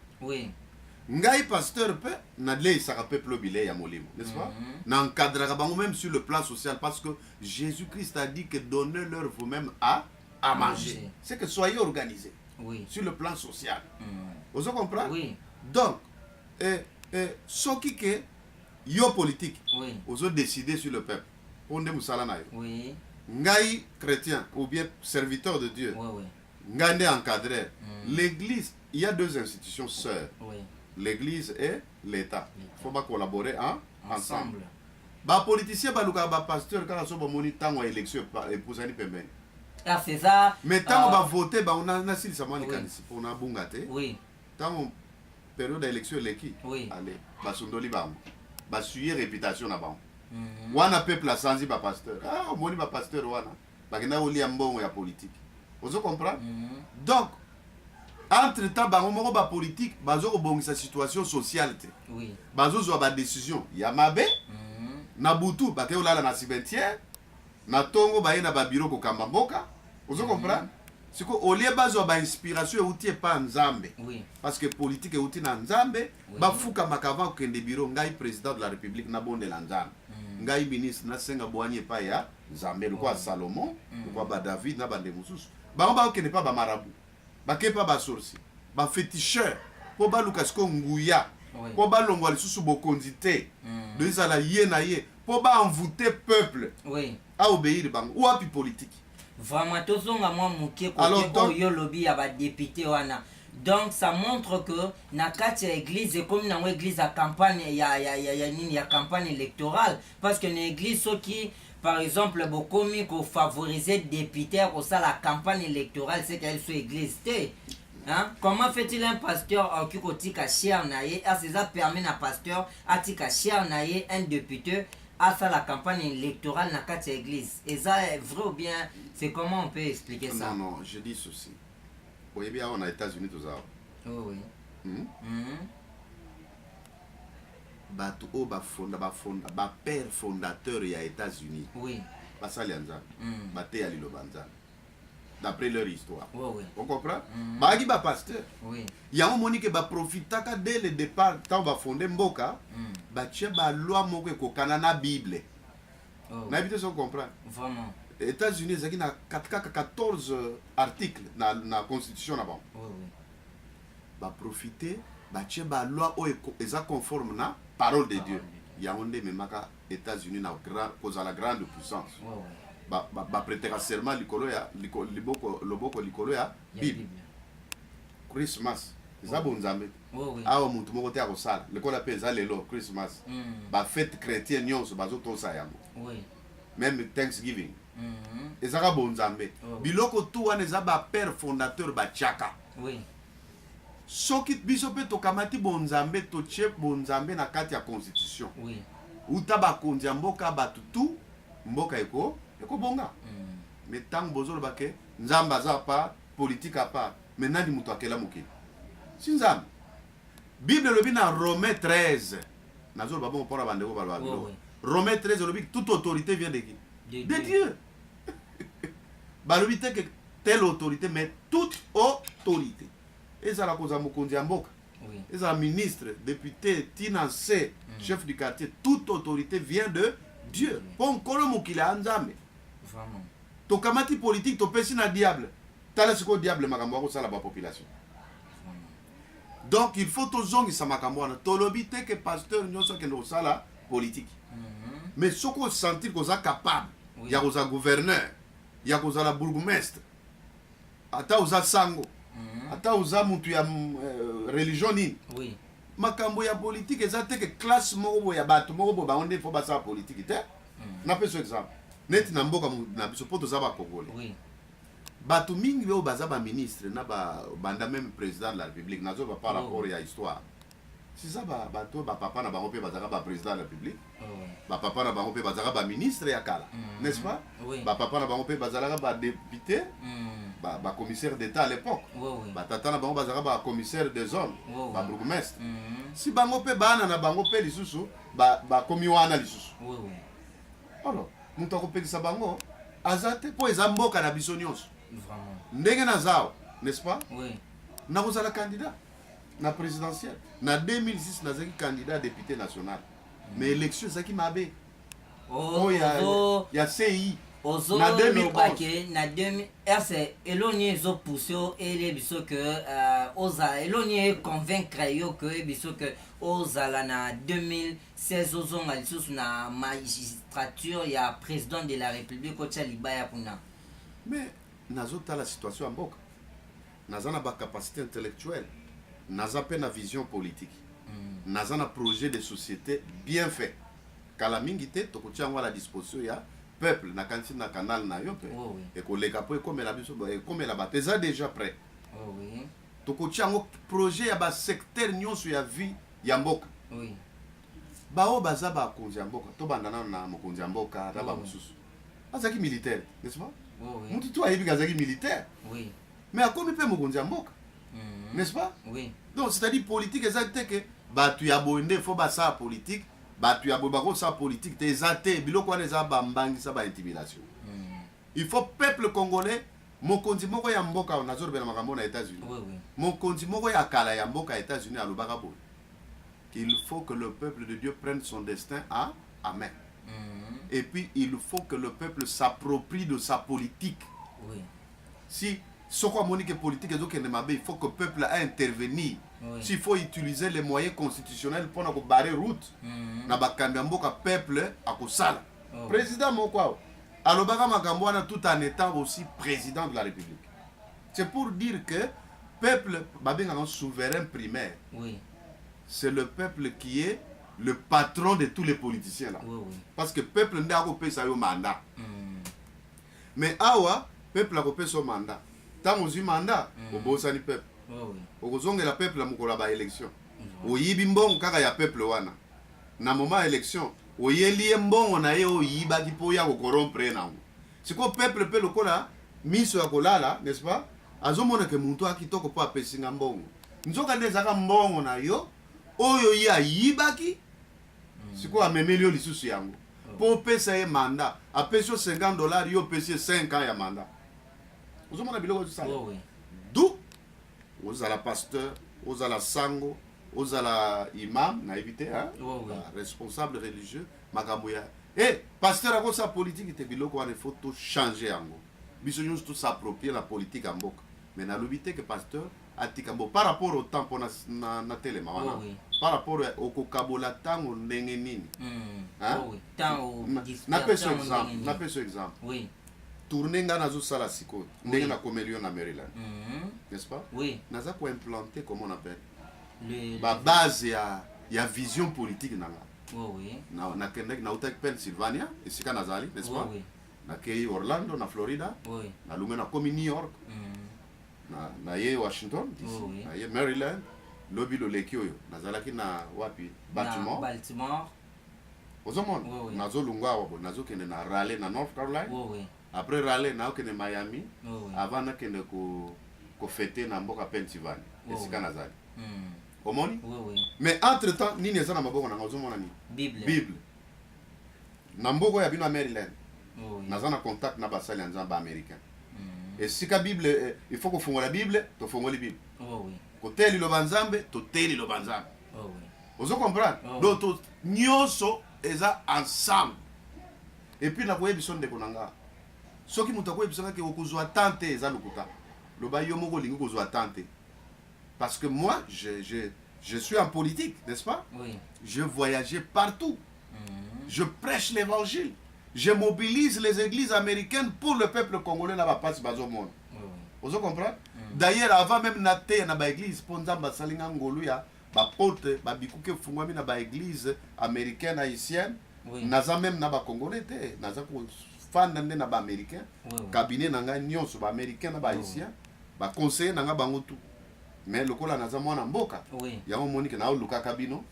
S3: ngai pasteur pe naleisaka peuple bilei ya molimo n'est-ce pas naencadraka bango même sur le plan social parce que Jésus-Christ a dit que donnez-leur vous-même à manger c'est que soyez organisés sur le plan social vous comprenez donc soki ke yo politique ozo décider sur le peuple onde musala na yo ngai chrétien ou bien serviteur de Dieu Ngande encadré. L'église, il y a deux institutions sœurs.
S2: Oui.
S3: L'église et l'État. Il faut pas collaborer ensemble.
S2: Ensemble.
S3: Politicien, pasteur, quand on a moni tango élection, épousani pembeni.
S2: Ah, c'est ça.
S3: Mais tant on va voter, on a si ça mani kanisi, on a bungate.
S2: Oui.
S3: Tant période d'élection l'équipe.
S2: Oui.
S3: Allez, basundoli bango. Basuyer réputation na bango. Wana peuple a sanzi ba pasteur. Ah, moni ba pasteur wana. Bakina oli ambongo ya politique. Vous comprenez? Donc entre temps bango moko ba politique bazo ko bongisa situation sociale te.
S2: Oui.
S3: Bazo zo ba décision ya mabe. Na butu bake olala na cimetière. Na tongo ba na ba bureau ko kamba mboka. Vous comprenez? C'est que au lieu bazo ba inspiration outil pas nzambe.
S2: Oui.
S3: Parce que politique outil na nzambe, ba fuka makava ko kende bureau ngai président de la République na bonde la nzambe. Ngai ministre na senga boanye pa ya nzambe le kwa Salomon, le kwa ba David na bande mususu. Ba ba okene pa ba marabu. Ba ke pa ba sorcier. Ba féticheur. Po ba lukas ko nguya. Po ba longwa lisusu bokonzi te. De ça yé na yé. Po ba envoûter peuple.
S2: Oui.
S3: A obéir bango. Ou api politique.
S2: Vraiment, tozonga mwa muke côté yo lobby ya ba député wana. Donc ça montre que na kati ya église comme na église à campagne ya campagne électorale parce que na église qui par exemple bokomi ko favoriser député au ça la campagne électorale c'est qu'elle soit église té. Hein? Comment fait-il un pasteur qui kotika cher naie à ça permet na pasteur atika cher naie un député à ça la campagne électorale na kati ya église. Et ça est vrai ou bien c'est comment on peut expliquer ça?
S3: Non non, je dis ceci. Oui, bien, on a les États-Unis, tout ça.
S2: Oh, oui.
S3: Batu o ba père fondateur des États-Unis.
S2: Oui.
S3: Basali anza. Bate ali lo banza. D'après leur histoire.
S2: Oh, oui.
S3: On comprend? Bagi ba pasteur.
S2: Oui.
S3: Ya on moni que ba profitaka dès le départ tant ba fonder mboka. Ba tche ba loi moko ko kanana Bible.
S2: Oh.
S3: Na bité on comprend.
S2: Vraiment.
S3: États-Unis ils ont 14 articles dans la constitution là-bas.
S2: Oui, oui.
S3: Bah profiter, bah tiens bah loi ou est conforme na parole de Dieu. Il y a un des mêmes États-Unis na grand cause à la grande puissance.
S2: Oui, oui.
S3: Bah prêter serment l'icoloya, l'oboko l'icoloya Bible. Christmas. Ça bon nzambe.
S2: Oui, oui.
S3: Ah muntu moko te akosala. L'école appelle ça lelo Christmas. Bah fête chrétienne nyonso bazo to sa yango.
S2: Oui.
S3: Même Thanksgiving. Ezaka bonzambe. Biloko tu wana eza ba père fondateur ba tchaka.
S2: Oui.
S3: Soki biso pe tokamati bonzambe toche bonzambe na kati ya constitution.
S2: Oui.
S3: Uta ba konzi ya mboka batutu mboka eko bonga. Mais tant bozolo bake nzamba za pa politique a pa. Mais nani mutu akela mokili. Si nzambe. Bible lobi na Romains 13. Nazolo babon pora bandeko balwa. Romains 13 lobi toute autorité vient de qui? De Dieu. Balobite que telle autorité, mais toute autorité. Et ça la cause à Mokondi Amboka. Et ça ministre, député, financier, chef du quartier, toute autorité vient de Dieu. Bon, comment qu'il a enjamé.
S2: Vraiment.
S3: Ton kamati politique, ton pessin à diable. T'as ce que diable makambo ça la population. Donc il faut tous zongi sa makambo na tolobite que pasteur nyonso que no sala politique. Mais ce qu'on sentir qu'on est capable. Il y a un gouverneur, il y a un bourgmestre, ata uza sango, ata uza mutu ya religion ni.
S2: Oui.
S3: Makambo ya politique ezate que classe moko ya bato moko ba onde fo ba sa politique te. Na peso exemple. Net na mboka na biso poto za ba Congolais.
S2: Oui.
S3: Bato mingi be baza ba ministre na ba banda même président de la République nazo ba par rapport ya histoire. Si ça bato ba papa na bango pe bazaka ba président de la République. Ba papa na bango pe bazaka ba ministre ya kala, n'est-ce pas?
S2: Oui.
S3: Ba papa na bango pe bazaka ba député, ba commissaire d'état à l'époque. Ba tata na bango bazaka ba commissaire des zones, ba bourgmestre. Si bango pe bana na bango pe lisusu ba komi wana lisusu.
S2: Oui, oui.
S3: Alors, mutu akopekisa bango azate po eza mboka na biso nyonso.
S2: Vraiment.
S3: Ndenge na zao, n'est-ce pas?
S2: Oui.
S3: Na kozala candidat na présidentielle. Na 2006 nazaki candidat député national. Mais élection ezaki mabe.
S2: Oh,
S3: ya CI.
S2: Ozo
S3: na
S2: 2011 na 2000 c'est eloni zo poussé ele biso que oza eloni convaincre yo que biso que oza la na 2016 ozo ngalisu na magistrature ya président de la République ko tcha libaya kuna.
S3: Mais nazota la situation en boka. naza na capacité intellectuelle, naza pe na vision politique, naza na projet de société bien fait. Kala mingi te tokotia ngo à la disposition ya peuple na kanti na canal na yo pe. Et koleka po comme la biso comme la bateza déjà prêt.
S2: Oui.
S3: Tokotia ngo projet ya ba secteur nyonso ya vie ya mboka.
S2: Oui.
S3: Bao baza ba konzi ya mboka to bandana na mokonzi ya mboka na ba mususu. Azaki militaire, n'est-ce pas?
S2: Oui.
S3: Mutu to ayebi azaki militaire.
S2: Oui.
S3: Mais akomi pe mokonzi ya mboka. N'est-ce pas?
S2: Oui.
S3: Donc c'est-à-dire politique exacte que batu ya bonde faut ba sa politique, batu ya boba ko sa politique te ezate biloko wana eza ba mbangi sa ba intimidation. Il faut peuple congolais mokonzi moko ya mboka on azor bela makambo na États-Unis.
S2: Oui, oui.
S3: Mokonzi moko ya kala ya mboka États-Unis alobaka bo. Qu'il faut que le peuple de Dieu prenne son destin à main. Et puis il faut que le peuple s'approprie de sa politique.
S2: Oui.
S3: Si ce qu'on monique politique il faut que le peuple a intervenu.
S2: Oui.
S3: S'il faut utiliser les moyens constitutionnels pour nous barrer route, na bakambia mboka peuple akosala. Président moko alobaka makambo wana tout en étant aussi président de la République. C'est pour dire que peuple babenga un souverain primaire.
S2: Oui.
S3: C'est le peuple qui est le patron de tous les politiciens là.
S2: Oui, oui.
S3: Parce que peuple n'a pas payé son mandat. Mais awa peuple a payé son mandat. Tant que vous mandat, au bosani peuple. Au zonge la peuple a moukola ba élection. Au yibimbon kaka ya peuple wana. Na moment élection, au yeli mbon na ye o yiba ki po ya ko corrompre nango. C'est quoi peuple pe lokola miso ya kolala, n'est-ce pas? Azomona ke muntu akitoko po apesinga mbongo. Nzoka ndezaka mbongo na yo oyo ya yibaki. C'est quoi amemeli yo lisusu yango. Po pesa ye mandat, apesio $50 yo pesi 5 ans ya mandat. Vous avez biloko ça.
S2: Oui.
S3: D'où vous la pasteur, vous la sango, vous la imam, na évité hein, responsable religieux, makamboya. Eh, pasteur a sa politique te biloko il faut tout changer yango. Biso nyonso tout s'approprier la politique en mboka. Mais na lobité que pasteur atikambo par rapport au temps pour na telema wana. Par rapport au kokabola tango ndenge nini.
S2: Hein? Oui. Tango
S3: na peso exemple.
S2: Oui.
S3: Tourner nga nazo sala siko ndenge na komelio na Maryland. N'est-ce pas?
S2: Oui.
S3: Naza ko implanter comment on appelle
S2: la
S3: base ya vision politique nanga.
S2: Oui.
S3: Na kende na utak Pennsylvania esika nazali, n'est-ce pas?
S2: Oui.
S3: Na kei Orlando na Florida.
S2: Oui.
S3: Na lunga na komi New York. Na ye Washington,
S2: oui.
S3: Na ye Maryland. Lobi lo leki oyo nazalaki na wapi
S2: Baltimore.
S3: Ozomon nazo lunga wabo nazo kende na Raleigh na North Carolina.
S2: Oui.
S3: Après Raleigh na okende Miami.
S2: Oui.
S3: Avant na kende ko fêter na mboka Pennsylvania. Esika nazali. Omoni?
S2: Oui.
S3: Mais entre temps nini eza na maboko na ozomona ni Bible. Na mboko ya bino Maryland.
S2: Oui.
S3: Naza na contact na basali ya nzamba américain. Et sika Bible il faut ko fungola Bible, to fungola Bible.
S2: Oui.
S3: Koteli lo banzambe, to teli lo banzambe.
S2: Oui.
S3: Vous comprenez? Donc to nyonso eza ensemble. Et puis na koyebi son de konanga. Soki muta koyebi songa ke okozwa tante eza lokuta. Lo ba yo moko lingi kozwa tante. Parce que moi je suis en politique, n'est-ce pas?
S2: Oui.
S3: Je voyageais partout. Je prêche l'évangile. Je mobilise les églises américaines pour le peuple congolais là-bas passe bazo monde. Vous comprenez? D'ailleurs avant même na te na ba église ponzamba salinga ngolu ya ba porte ba bikuke fungwami na ba église américaine haïtienne. Naza même na ba congolais te, naza ko fan na ba américain. Cabinet nanga nyonso ba américain na ba haïtien, ba conseiller nanga bango tout. Mais lokola naza mwana mboka. Yango monique na luka kabino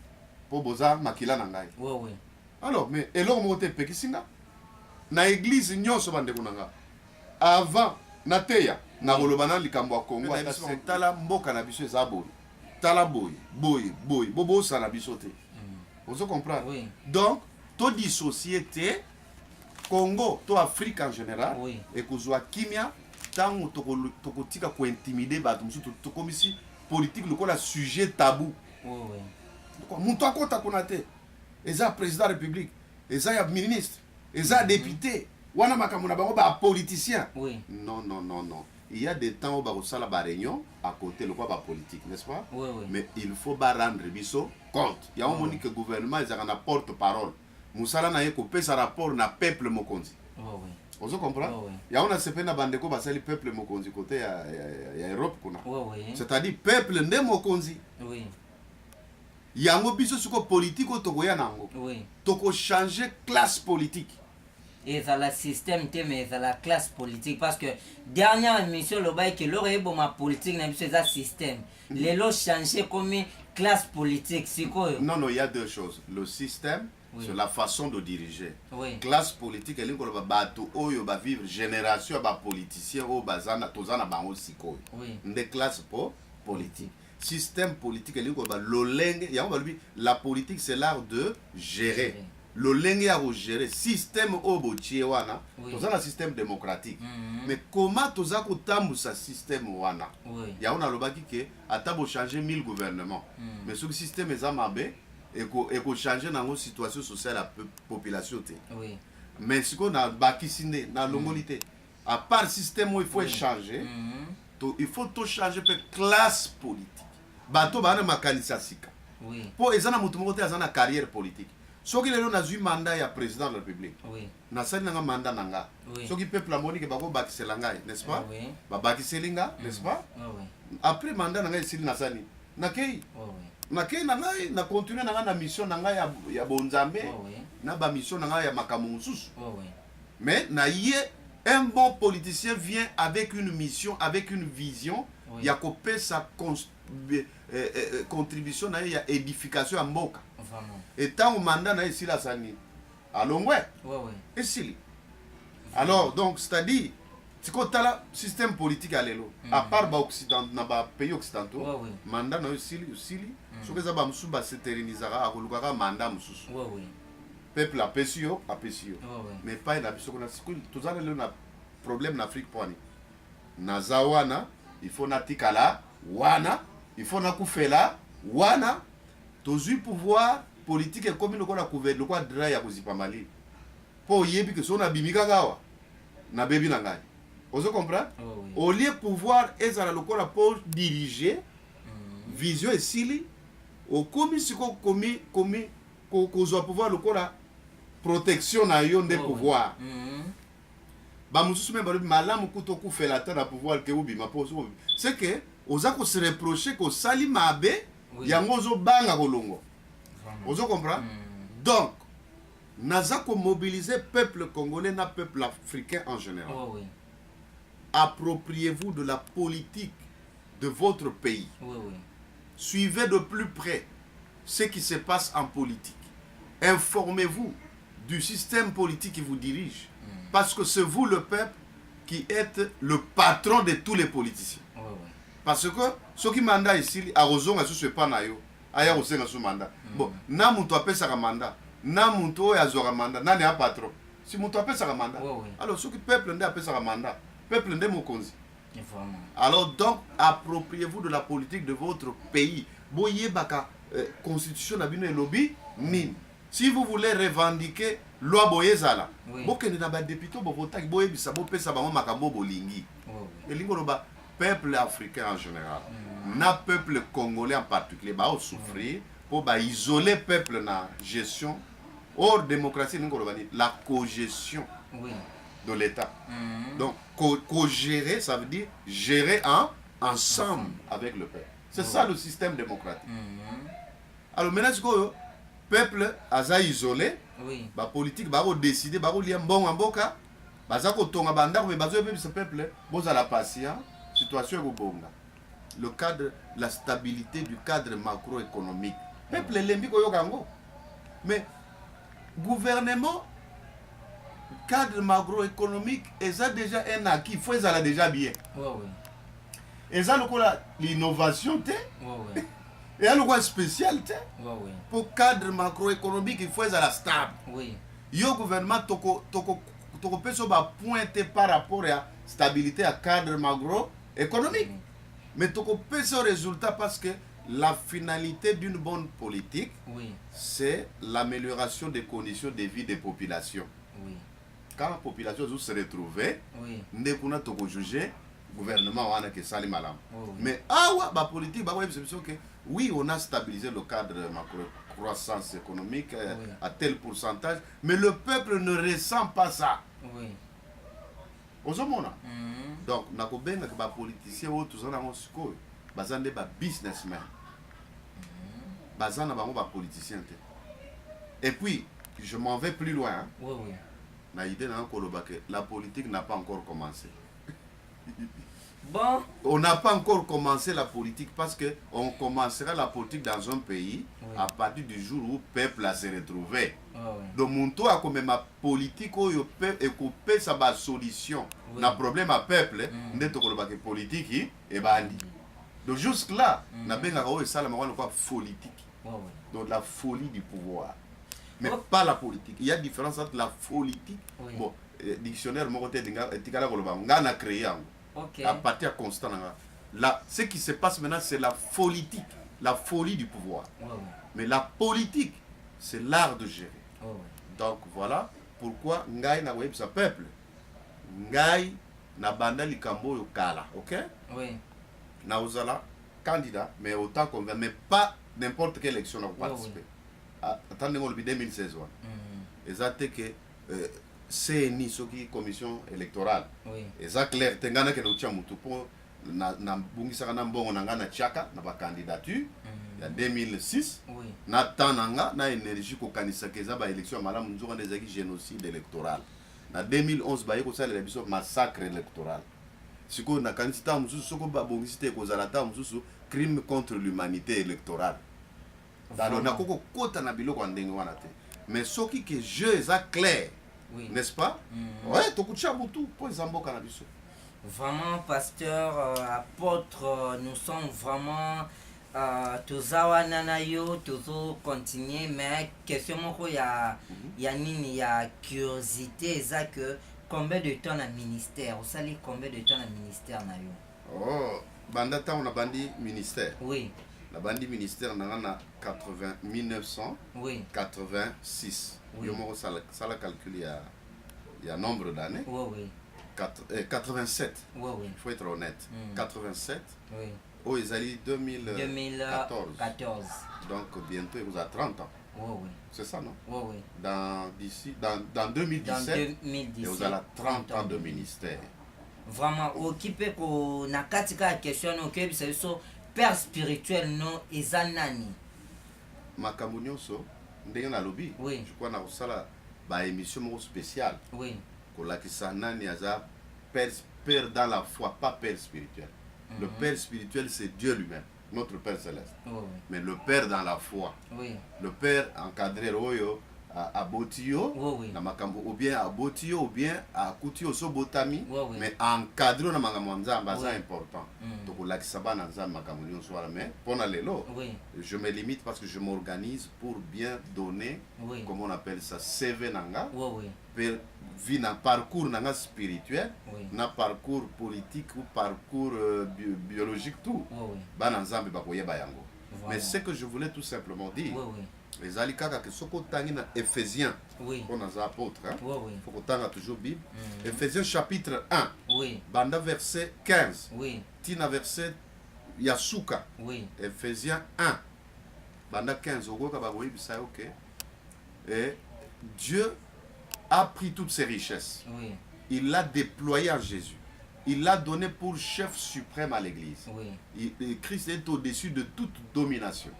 S3: po boza makila na ngai.
S2: Oui.
S3: Alors mais eloko mote pekisinga na église nyonso bande kunanga. Avant na teya na kolobana likambo ya Kongo tala mboka na biso eza boye. Tala boye, bobo sa na biso te. Vous comprenez?
S2: Oui.
S3: Donc to dissociété Congo, to Afrique en général et kozwa kimia tango tokotika ko intimider bato musu to komisi politique lokola sujet tabou.
S2: Oui.
S3: Muntu akota konate. Eza président de la République, eza ya ministre, eza député, wana makambo na bango ba politicien.
S2: Oui.
S3: Non. Il y a des temps où ba sala ba réunion à côté le quoi ba politique, n'est-ce pas?
S2: Oui.
S3: Mais il faut ba rendre biso compte. Il y a un moment que le gouvernement ils ont porte-parole. Musala na ye ko pesa rapport na peuple mokonzi.
S2: Oui.
S3: Ozo comprendre? Il y a on a sepena bandeko basali peuple mokonzi côté ya Europe kuna. C'est-à-dire peuple nde mokonzi.
S2: Oui.
S3: Yango biso suko politique tokoya nango.
S2: Oui.
S3: Toko changer classe politique.
S2: Et ça le système mais ça la classe politique parce que dernière émission le bail que l'aurait bon ma politique n'a pas ça système. Les lots changer comme classe politique c'est quoi?
S3: Non, il y a deux choses. Le système, c'est la façon de diriger. Classe politique, elle est comme bateau, oyo ba vivre génération ba politicien ou bazana tozana bango siko. Des classes politique. Système politique, elle est comme l'oleng, la politique c'est l'art de gérer. L'oleng ya gérer système obo wana, tozana système démocratique. Mais comment toza ko tambusa système wana? Ya on a lobaki que atabo changer 1000 gouvernements. Mais ce système est amabe et ko changer dans une situation sociale la population. Mais ce qu'on a bakisinde na longolité. À part système où il faut changer, il faut tout changer pour classe politique. Bato bana makanisa sika. Pour ezana mutu mokote azana carrière politique. Soki lelo na zui mandat ya président de la République. Na sali nga mandat nanga. Soki peuple amoni ke bako bakisela ngai, n'est-ce pas? Ba bakiselinga, n'est-ce pas? Après mandat nanga isili na sali. Na kei. Na kei na ngai na continuer nanga na mission nanga ya bonzambe. Na ba mission nanga ya makamunsusu. Mais na yé un bon politicien vient avec une mission, avec une vision, il y a coupé sa contribution à l'édification à Mboka. Et tant au mandat na ici la sani. Alors ouais. Ici. Alors donc c'est-à-dire c'est quoi le système politique à l'élo. À part ba occident na ba pays occidentaux. Mandat na ici ce que ça va musuba se terminera à kolukaka mandat mususu. Peuple a pesio. Mais pas na biso na sikuli tous les na problème en Afrique pour ni. Nazawana, il faut natikala wana, il faut nakufela wana. Tozu pouvoir politique et comme nous la couvert le quoi dra ya kozipamali. Po yebi que son abimika gawa na bebi na ngai. Ozo comprendre? Au lieu pouvoir ezala lokola pour diriger vision et sili au commission komi ko pouvoir lokola protection na yo nde pouvoir. Ba mususu me balobi malamu kuto kufela ta na pouvoir ke ubima poso. C'est que oza ko se reprocher ko sali mabe yango zo banga kolongo. Ozo comprendre? Donc naza ko mobiliser peuple congolais na peuple africain en général. Appropriez-vous de la politique de votre pays. Suivez de plus près ce qui se passe en politique. Informez-vous du système politique qui vous dirige. Parce que c'est vous, le peuple, qui êtes le patron de tous les politiciens. Parce que ceux qui mandat ici, à Rozon, à ce pas naïo, à Yarosé, à ce mandat. Bon, n'a mon toit sa mandat, n'a mon toit à Zora mandat, n'a pas patron. Si mon toit sa mandat. Alors, ceux qui peuple n'a pas sa mandat, peuple n'a mon conzi. Alors, donc, appropriez-vous de la politique de votre pays. Boye baka constitution d'abino et lobby, nin. Si vous voulez revendiquer loi boyezala, bokende na ba député bo votaki boye bisa bo pesa bango makambo bolingi. Elingo no ba peuple africain en général, na peuple congolais en particulier ba souffrir pour ba isoler peuple na gestion hors démocratie ningo lo bani la cogestion de l'État. Donc co-gérer ça veut dire gérer ensemble avec le peuple. C'est ça le système démocratique. Alors maintenant ce peuple aza isolé, ba politique ba décider ba lier bon en boka, baza ko tonga banda mais bazo pe ce peuple boza la patient, situation est bonga. Le cadre, la stabilité du cadre macroéconomique. Peuple lembi ko yokango. Mais gouvernement cadre macroéconomique est déjà un acquis, faut ça déjà bien. Et ça l'innovation et il y a une spécialité pour cadre macroéconomique, il faut être stable. Le gouvernement peut pointer par rapport à la stabilité à cadre macroéconomique. Mais il peut ce résultat parce que la finalité d'une bonne politique, c'est l'amélioration des conditions de vie des populations. Quand la population se retrouve, nous devons juger le gouvernement qui sali malam. Mais la politique, oui, on a stabilisé le cadre macro-croissance économique à tel pourcentage, mais le peuple ne ressent pas ça. ozomona donc nakobengaka bapoliticien oyo toza nango sikoyo baza nde babusinessman baza na bango bapoliticien te. Et puis je m'en vais plus loin hein?
S2: Oui.
S3: Na idée na koloba que la politique n'a pas encore commencé.
S2: Bon.
S3: On n'a pas encore commencé la politique parce que on commencera la politique dans un pays à partir du jour où le peuple a se retrouvé. Donc mon tour a comme ma politique où le peuple et ça va solution. Na problème à peuple, n'est pas que politique et bandi. Donc jusque là, na benga ko ça la quoi politique. Donc la folie du pouvoir. Mais pas la politique. Il y a différence entre la politique. Bon, dictionnaire mon côté tikala ko loba ngana créé à partir de constant. Là, ce qui se passe maintenant, c'est la politique, la folie du pouvoir. Mais la politique, c'est l'art de gérer. Donc voilà pourquoi Ngai na web sa peuple. Ngai na banda likambo yo kala, ok?
S2: Oui.
S3: Na ozala candidat, mais autant qu'on veut, mais pas n'importe quelle élection à participer. Attendez le 2016. Et ça c'est que CNI soki commission électorale. Et ça clair tengana ke notia mutu po na bungisa kana mbongo nanga na chaka na ba candidature ya 2006 na tananga na énergie ko kanisa ke za ba élection malamu nzoka ndezaki génocide électoral na 2011 ba yeko sala biso massacre électoral siko na kanisa mususu soko ba bongisi te ko zala ta mususu crime contre l'humanité électorale dans na koko kota na biloko ndenge wana te mais soki que jeu eza clair. N'est-ce pas? Ouais, tout pour
S2: vraiment, pasteur, apôtre, nous sommes vraiment tous awananayo, tous continuer, mais question il y a curiosité, c'est que combien de temps dans ministère? Vous savez combien de temps dans ministère na yo?
S3: Oh, bandata on a bandi ministère.
S2: Oui.
S3: La bandi ministère on a 1986. Oui. Ça la calcule il y a nombre d'années.
S2: Oui.
S3: 87.
S2: Oui.
S3: Il faut être honnête. 87.
S2: Oui.
S3: Oh, ils allaient 2014. Donc bientôt il vous a 30 ans.
S2: Oui.
S3: C'est ça, non?
S2: Oui.
S3: Dans 2017, il vous a 30 ans de ministère.
S2: Vraiment, occupé pour na katika question ok c'est so père spirituel non ezanani.
S3: Makambo nyonso ndenge na lobby.
S2: Oui.
S3: Je crois na osala ba émission spéciale.
S2: Oui.
S3: Kolakisa nani aza père dans la foi, pas père spirituel. Le père spirituel c'est Dieu lui-même, notre Père céleste. Mais le père dans la foi. Le père encadré royo à Botio, ou bien à Botio, ou bien à Koutio, so Botami, mais encadré na makamwanza, c'est important. Donc la kisaba na nza makamunyo soir, mais pour aller là, je me limite parce que je m'organise pour bien donner, comment on appelle ça, CV nanga, vie na parcours nanga spirituel, na parcours politique ou parcours biologique tout, ba nzambe ba koyeba yango. Mais ce que je voulais tout simplement dire. Les alikaka que soko tangi na Éphésiens. On a des apôtres. Faut qu'on tanga toujours Bible. Éphésiens chapitre 1. Banda verset 15. Tina verset Yasuka. Éphésiens 1. Banda 15. Ok. Et Dieu a pris toutes ses richesses. Il l'a déployé en Jésus. Il l'a donné pour chef suprême à l'Église. Christ est au-dessus de toute domination,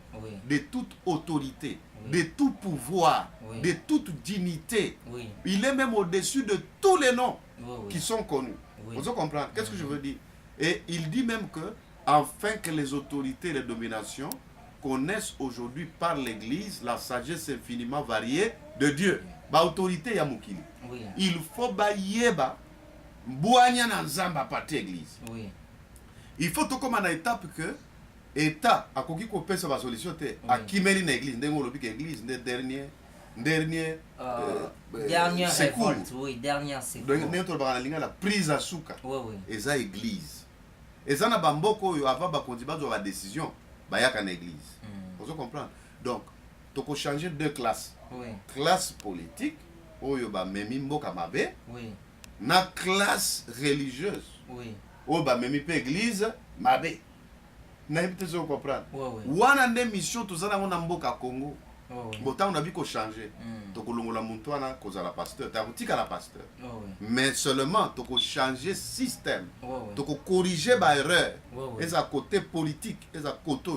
S3: de toute autorité, de tout pouvoir, de toute dignité. Il est même au-dessus de tous les noms qui sont connus. Vous comprenez? Qu'est-ce que je veux dire? Et il dit même que, afin que les autorités et les dominations connaissent aujourd'hui par l'Église la sagesse infiniment variée de Dieu. Ba autorité ya mukili. Il faut baïeba. Mbouanya na nzamba pati église. Il faut tout comme une étape que État a koki ko pesa ba solution te a kimeli na église ndengo lobi ke église dernier
S2: secours. Dernière secours.
S3: Donc neto ba linga la prise à souka. Eza église. Eza na bamboko yo ava ba kondi ba zo ba décision ba yaka na église. Vous comprenez? Donc toko changer deux classes. Classe politique oyo ba memi mboka mabe. Na classe religieuse. Oh bah même pas église, mabe. Na peut-être comprendre. Wana nde mission tozana mona mboka Congo. bon tant on a vu qu'on changer donc kolongola muntu wana kozala pasteur ta kotika la pasteur mais seulement to ko changer système to ko corriger ba erreur et à côté politique et à côté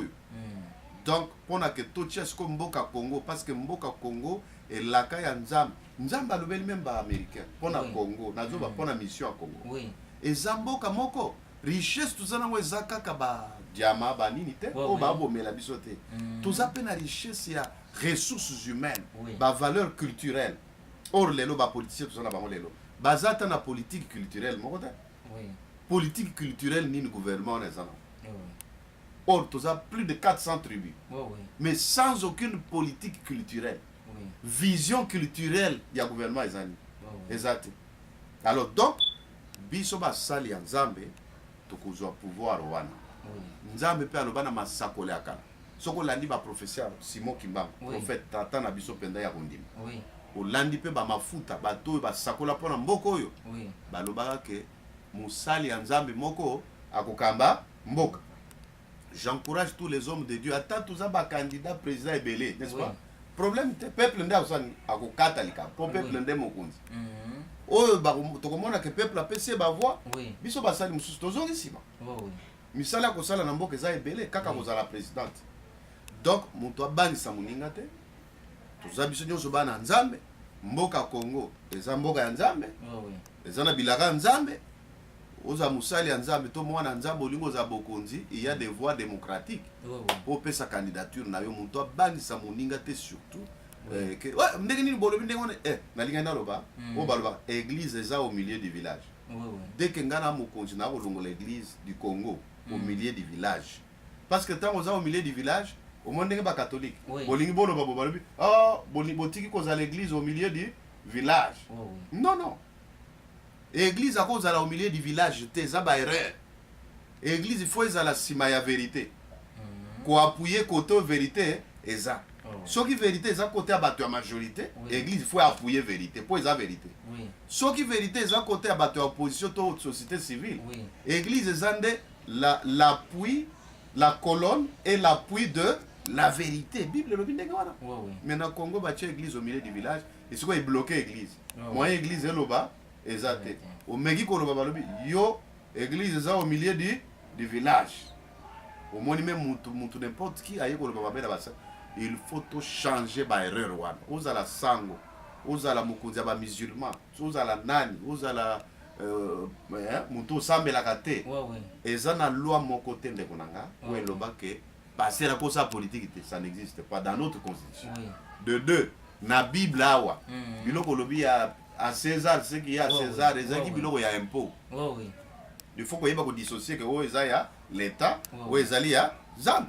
S3: donc pona que tout chess comme mboka Congo parce que mboka Congo et la kaya nzambe alobeli même ba américain pona Congo nazo ba pona mission à Congo et zamboka moko richesse tuzana ngo ezaka ka ba diama ba nini te o ba bomela biso te tuza pe na richesse ya ressources humaines ba valeur culturelle or lelo ba politicien tuzana bango lelo bazata na politique culturelle moko te politique culturelle ni gouvernement les ana or tuza plus de 400 tribus mais sans aucune politique culturelle vision culturelle ya gouvernement ezani exact alors donc biso ba sali ya nzambe tokozwa pouvoir wana nzambe pe alobana masakole akala soko landi ba professeur Simon Kimbangu prophète tata na biso penda ya kondima olandi pe ba mafuta bato ba sakola pona mboko oyo balobaka ke musali ya nzambe moko akokamba mboka. J'encourage tous les hommes de Dieu ata tuza ba candidat président ebele n'est-ce pas problème te peuple nda usani akokatalika po peuple nde mokonzi oyo tokomona ke peuple apesi ba voix biso basali mususu tozongisima misala kosala na mboka eza ebele kaka kozala présidente donc moto abanisa moninga te toza biso nyonso bana nzambe mboka Congo eza mboka ya nzambe eza na bilaka nzambe oza musali ya nzambe to mwana nzambe olingo za bokonzi il y a des voies démocratiques pour pesa candidature na yo moto abanisa moninga te surtout que ndenge nini bolobi ndenge wana nalinga naloba o baloba église eza au milieu du village dès que ngana mokonzi na kolongola l'église du Congo au milieu du village parce que tant oza au milieu du village au monde ndenge ba catholique bolingi boloba balobi botiki koza l'église au milieu du village non église à cause au milieu du village te za ba erreur église il faut ezala sima ya vérité ko appuyer côté vérité eza ce qui vérité eza côté à bato ya majorité église il faut appuyer vérité pour eza vérité ce qui vérité eza côté à bato ya opposition to société civile église eza nde l'appui la colonne et l'appui de la vérité bible lobi ndenge wana mais na Congo ba tia église au milieu du village et ce quoi est bloqué église moi église eloba exact au meki ko loba balobi yo église eza au milieu du village au moni même mutu n'importe qui aye ko loba babela basa il faut tout changer ba erreur wana ozala sango ozala mokonzi ba musulman ozala nani ozala mutu sambelaka te eza na loi moko te ndeko nanga ou eloba ke passer la cause politique ça n'existe pas dans notre constitution de deux na bible awa biloko lobi à César ce qui y a à César et qui biloko ya impôt il faut koyeba ko dissocier que oza ya l'état ou ezali ya zam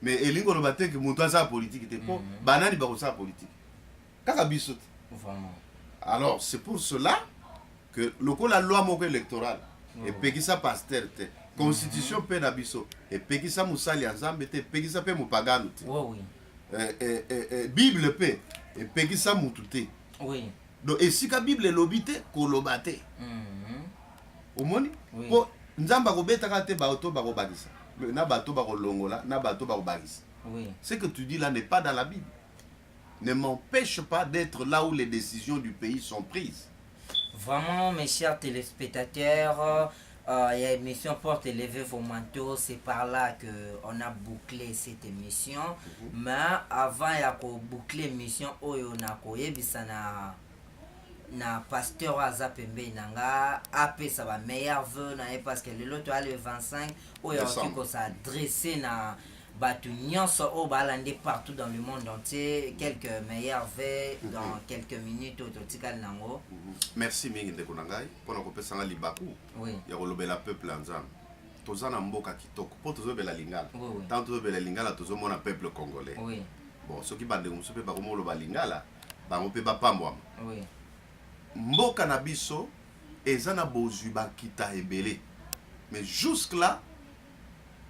S3: mais elingo lo batte que mutu sa politique te po banani ba ko sa politique kaka biso vraiment alors c'est pour cela que la loi moko électorale et pekisa pasteur te constitution pe na biso et pekisa musali nzambe te pekisa pe mupagano te bible pe et pekisa mutu te donc et si ka bible lobité kolobate omoni po nzamba ko betaka te ba auto ba ko bagisa na bato ba ko longola na bato ba ko bagisa ce que tu dis là n'est pas dans la Bible ne m'empêche pas d'être là où les décisions du pays sont prises.
S2: Vraiment mes chers téléspectateurs, il y a émission Porte élever vos manteaux, c'est par là que on a bouclé cette émission. Mais avant il y a boucler l'émission oyo na koyebisa na pasteur Azapembe nanga apé ça va meilleur vœu na parce que le lot le 25 oyo ko s'adresser na batu nyonso o balande partout dans le monde entier quelques meilleurs vœux dans quelques minutes au totikal nango.
S3: Merci mingi ndeko nangai pona ko pesa nga libaku ya kolobela peuple nzambe tozana mboka kitoko po tozobela lingala tant tozobela lingala tozomona peuple congolais bon ceux qui bande musupe ba komolo ba lingala bango pe ba pambwama mboka na biso ezana bozwi bakita ebele mais jusque là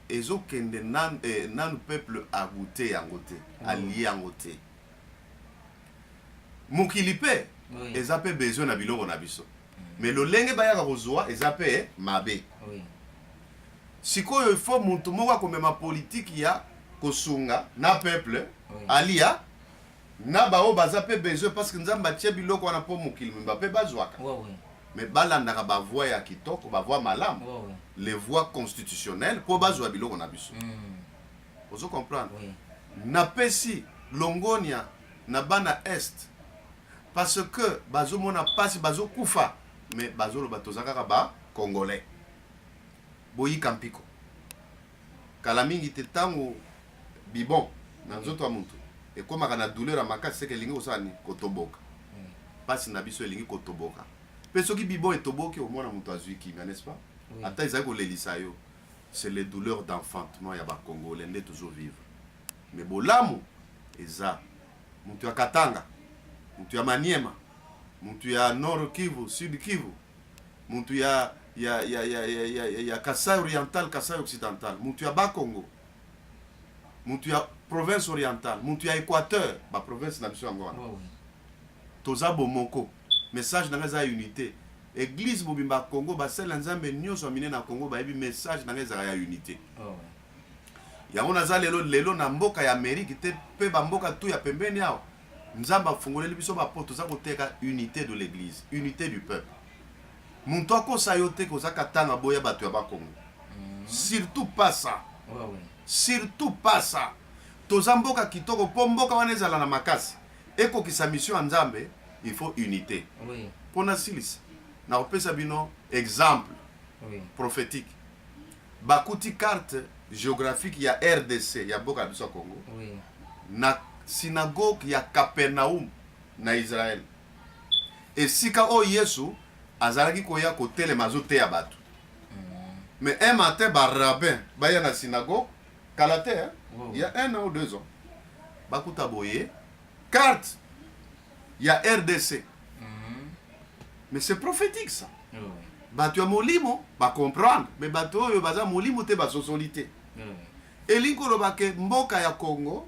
S3: ezokende nan peuple a goûté yango te allié yango te mokili pe eza pe besoin na biloko na biso mais lolenge bayaka kozwa eza pe mabe sikoyo il faut mutu moko akomema politique ya kosunga na peuple alia na bao baza pe besoin parce que nzamba tie biloko wana po mokili mba pe bazwaka mais balandaka bavoie ya kitoko bavoie malamu les voies constitutionnelles po bazwa biloko na biso ozo comprendre napesi longonia na bana est parce que bazomona pasi bazokufa mais bazoloba tozaka kaka ba congolais boyika mpiko kala mingi te ntango bibon na nzoto ya muntu ekomaka na douleur ya makasi seke elingi kosala ni kotoboka mpasi na biso elingi kotoboka mpe soki bibon etoboki omona moto azwi kimia n'est-ce pas ata ezali kolelisa yo c'est les douleurs d'enfantement ya bacongolais nde tozovivre mais bolamu eza moto ya katanga moto ya maniema moto ya nord kivu sud kivu moto ya Kasai oriental Kasai occidental moto ya bakongo moto ya province orientale moto ya équateur ba province na biso yango wana toza bomoko message na eza unité église mobimba Congo basala nzambe nyonso amine na Congo bayebi message na eza ya unité yango naza lelo na mboka ya Amérique te pe ba mboka tu ya pembeni yao nzamba afungoleli biso ba poto za koteka unité de l'église unité du peuple muntu akosa yo te koza katanga boya bato ya bakongo surtout pas ça surtout pas ça toza mboka kitoko po mboka wana ezala na makasi ekokisa mission ya nzambe il faut unité pona silisa na opesa bino exemple prophétique bakuti carte géographique ya RDC ya mboka ya biso ya Congo na synagogue ya Capernaum na Israël esika o Yesu azalaki koya kotelema azoteya bato mais un matin barabbin baya na synagogue kalate il y a 1 an ou 2 ans bakuta boye carte il y a RDC mais c'est prophétique ça bato ya molimo ba comprendre mais bato oyo baza molimo te ba sosolité elingi koloba ke mboka ya Congo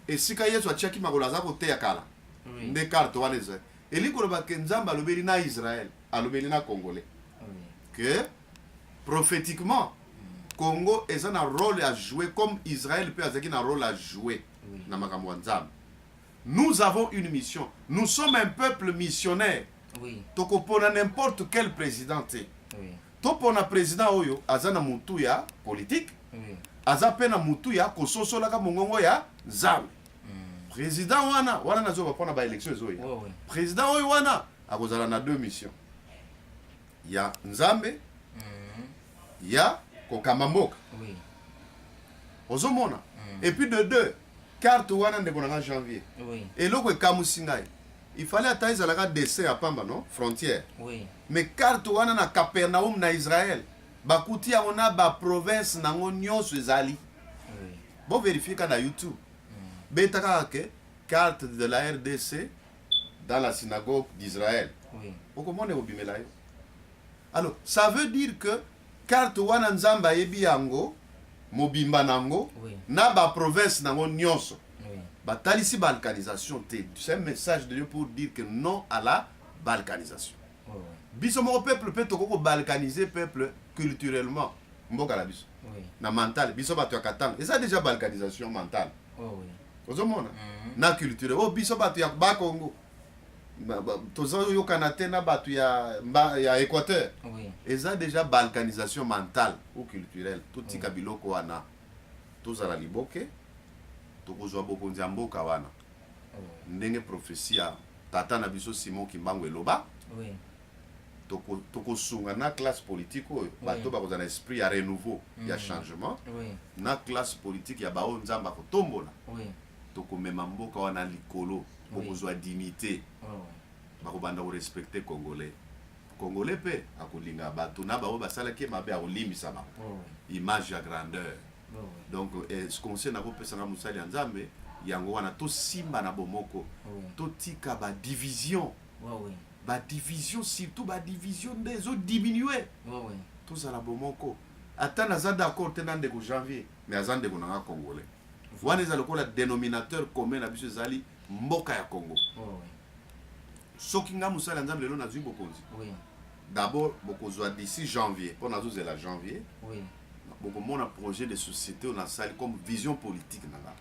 S3: esika Yesu atiaki makolo aza koteya kala nde carte wana eza elingi koloba ke nzambe alobeli na Israël alobeli na Congolais que prophétiquement Congo est un rôle à jouer comme Israël peut avoir un rôle à jouer dans makambo ya nzambe. Nous avons une mission. Nous sommes un peuple missionnaire. Tokopona n'importe quel président te. Topona président oyo azana mutu ya politique. Aza pena mutu ya kososola ka mongongo ya nzambe. Président wana nazo bapona ba élection ezoya. Président oyo wana akozala na 2 missions. Ya nzambe ya kokamba mboka ozomona et puis de 2 carte wana ndeko na janvier eloko ekamusi ngai il fallait ata ezalaka dessin à pamba non frontière mais carte wana na Capernaum na Israël bakuti yango na ba province nango nyonso ezali bon vérifier ka na YouTube betaka ke carte de la RDC dans la synagogue d'Israël okomone obimela yo alors ça veut dire que carte wana nzamba yebi yango mobimba nango na ba province nango nyonso batalisi balkanisation te. C'est un message de Dieu pour dire que non à la balkanisation. Biso mo peuple peut toko balkaniser peuple culturellement mboka la biso na mental biso bato ya katanga eza déjà balkanisation mentale ozomona na culture biso bato ya bakongo tozo yo kanate na batu ya Équateur eza déjà balkanisation mentale ou culturelle tout tika biloko wana tozala liboke tokozwa bokonzi ya mboka wana ndenge prophétie ya tata na biso Simon Kimbangu eloba tokosunga na classe politique oyo bato bakozala esprit ya renouveau ya changement na classe politique ya bao nzamba kotombola tokomema mboka wana likolo bokozwa dignité bakobanda ko respecter congolais pe akolinga bato na bao basalaki mabe akolimbisa bango image ya grandeur donc ce conseil na kopesa na musali ya nzambe yango wana to simba na bomoko to tika ba division ba division surtout ba division des autres diminuer tout ça la bomoko ata na za d'accord te na ndeko janvier mais azande ko na congolais wana eza lokola dénominateur commun na biso ezali mboka ya Congo soki nga musala nzambe lelo na zwi bokonzi d'abord bokozwa d'ici janvier pour na zozela janvier bokomona projet de société on a sali comme vision politique na nga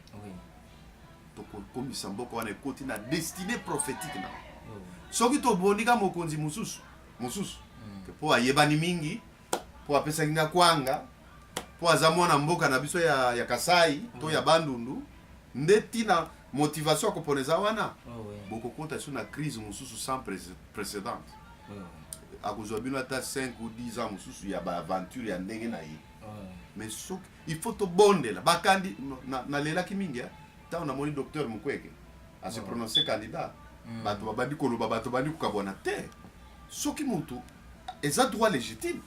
S3: komisa mboka wana ekoti na destinée prophétique na soki tobonika mokonzi mususu po ayebani mingi po apesaki nga kwanga po aza mwana mboka na biso ya Kasai to ya Bandundu nde tina motivation akoponeza wana bokokota so na crise mususu sans précédente akozwa bino ata 5 ou 10 ans mususu ya aventure ya ndenge na ye mais soki il faut tobondela bakandi na lelaki mingi ntango namoni docteur Mukwege ase prononcer candidat bato babandi koloba bato bandi kokabwana te soki mutu eza droit légitime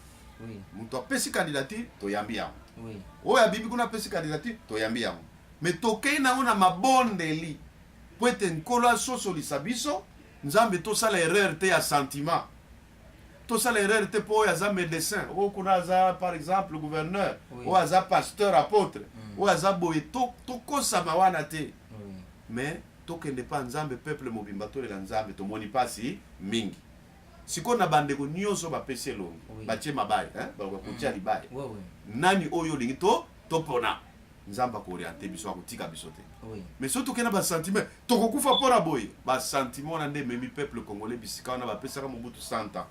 S3: mutu apesi candidature toyambi yango oyo abibi kuna apesi candidature toyambi yango mais tokei nango na mabondeli po ete nkolo asosolisa biso nzambe tosala erreur te ya sentiment tosala erreur te po oyo aza médecin oyo kuna aza par exemple gouverneur oyo aza pasteur apôtre oyo aza boye tokosama wana te mais tokende pa nzambe peuple mobimba tolela nzambe tomoni pasi mingi sikoyo na bandeko nyonso bapesi elongi batie mabai bakotia libai nani oyo olingi topona nzambe akooriente biso akotika biso te mais so tokenda basentiment tokokufa mpona boye basentiment wana nde ememi peuple congolais bisika wana bapesaka mobutu 100 ans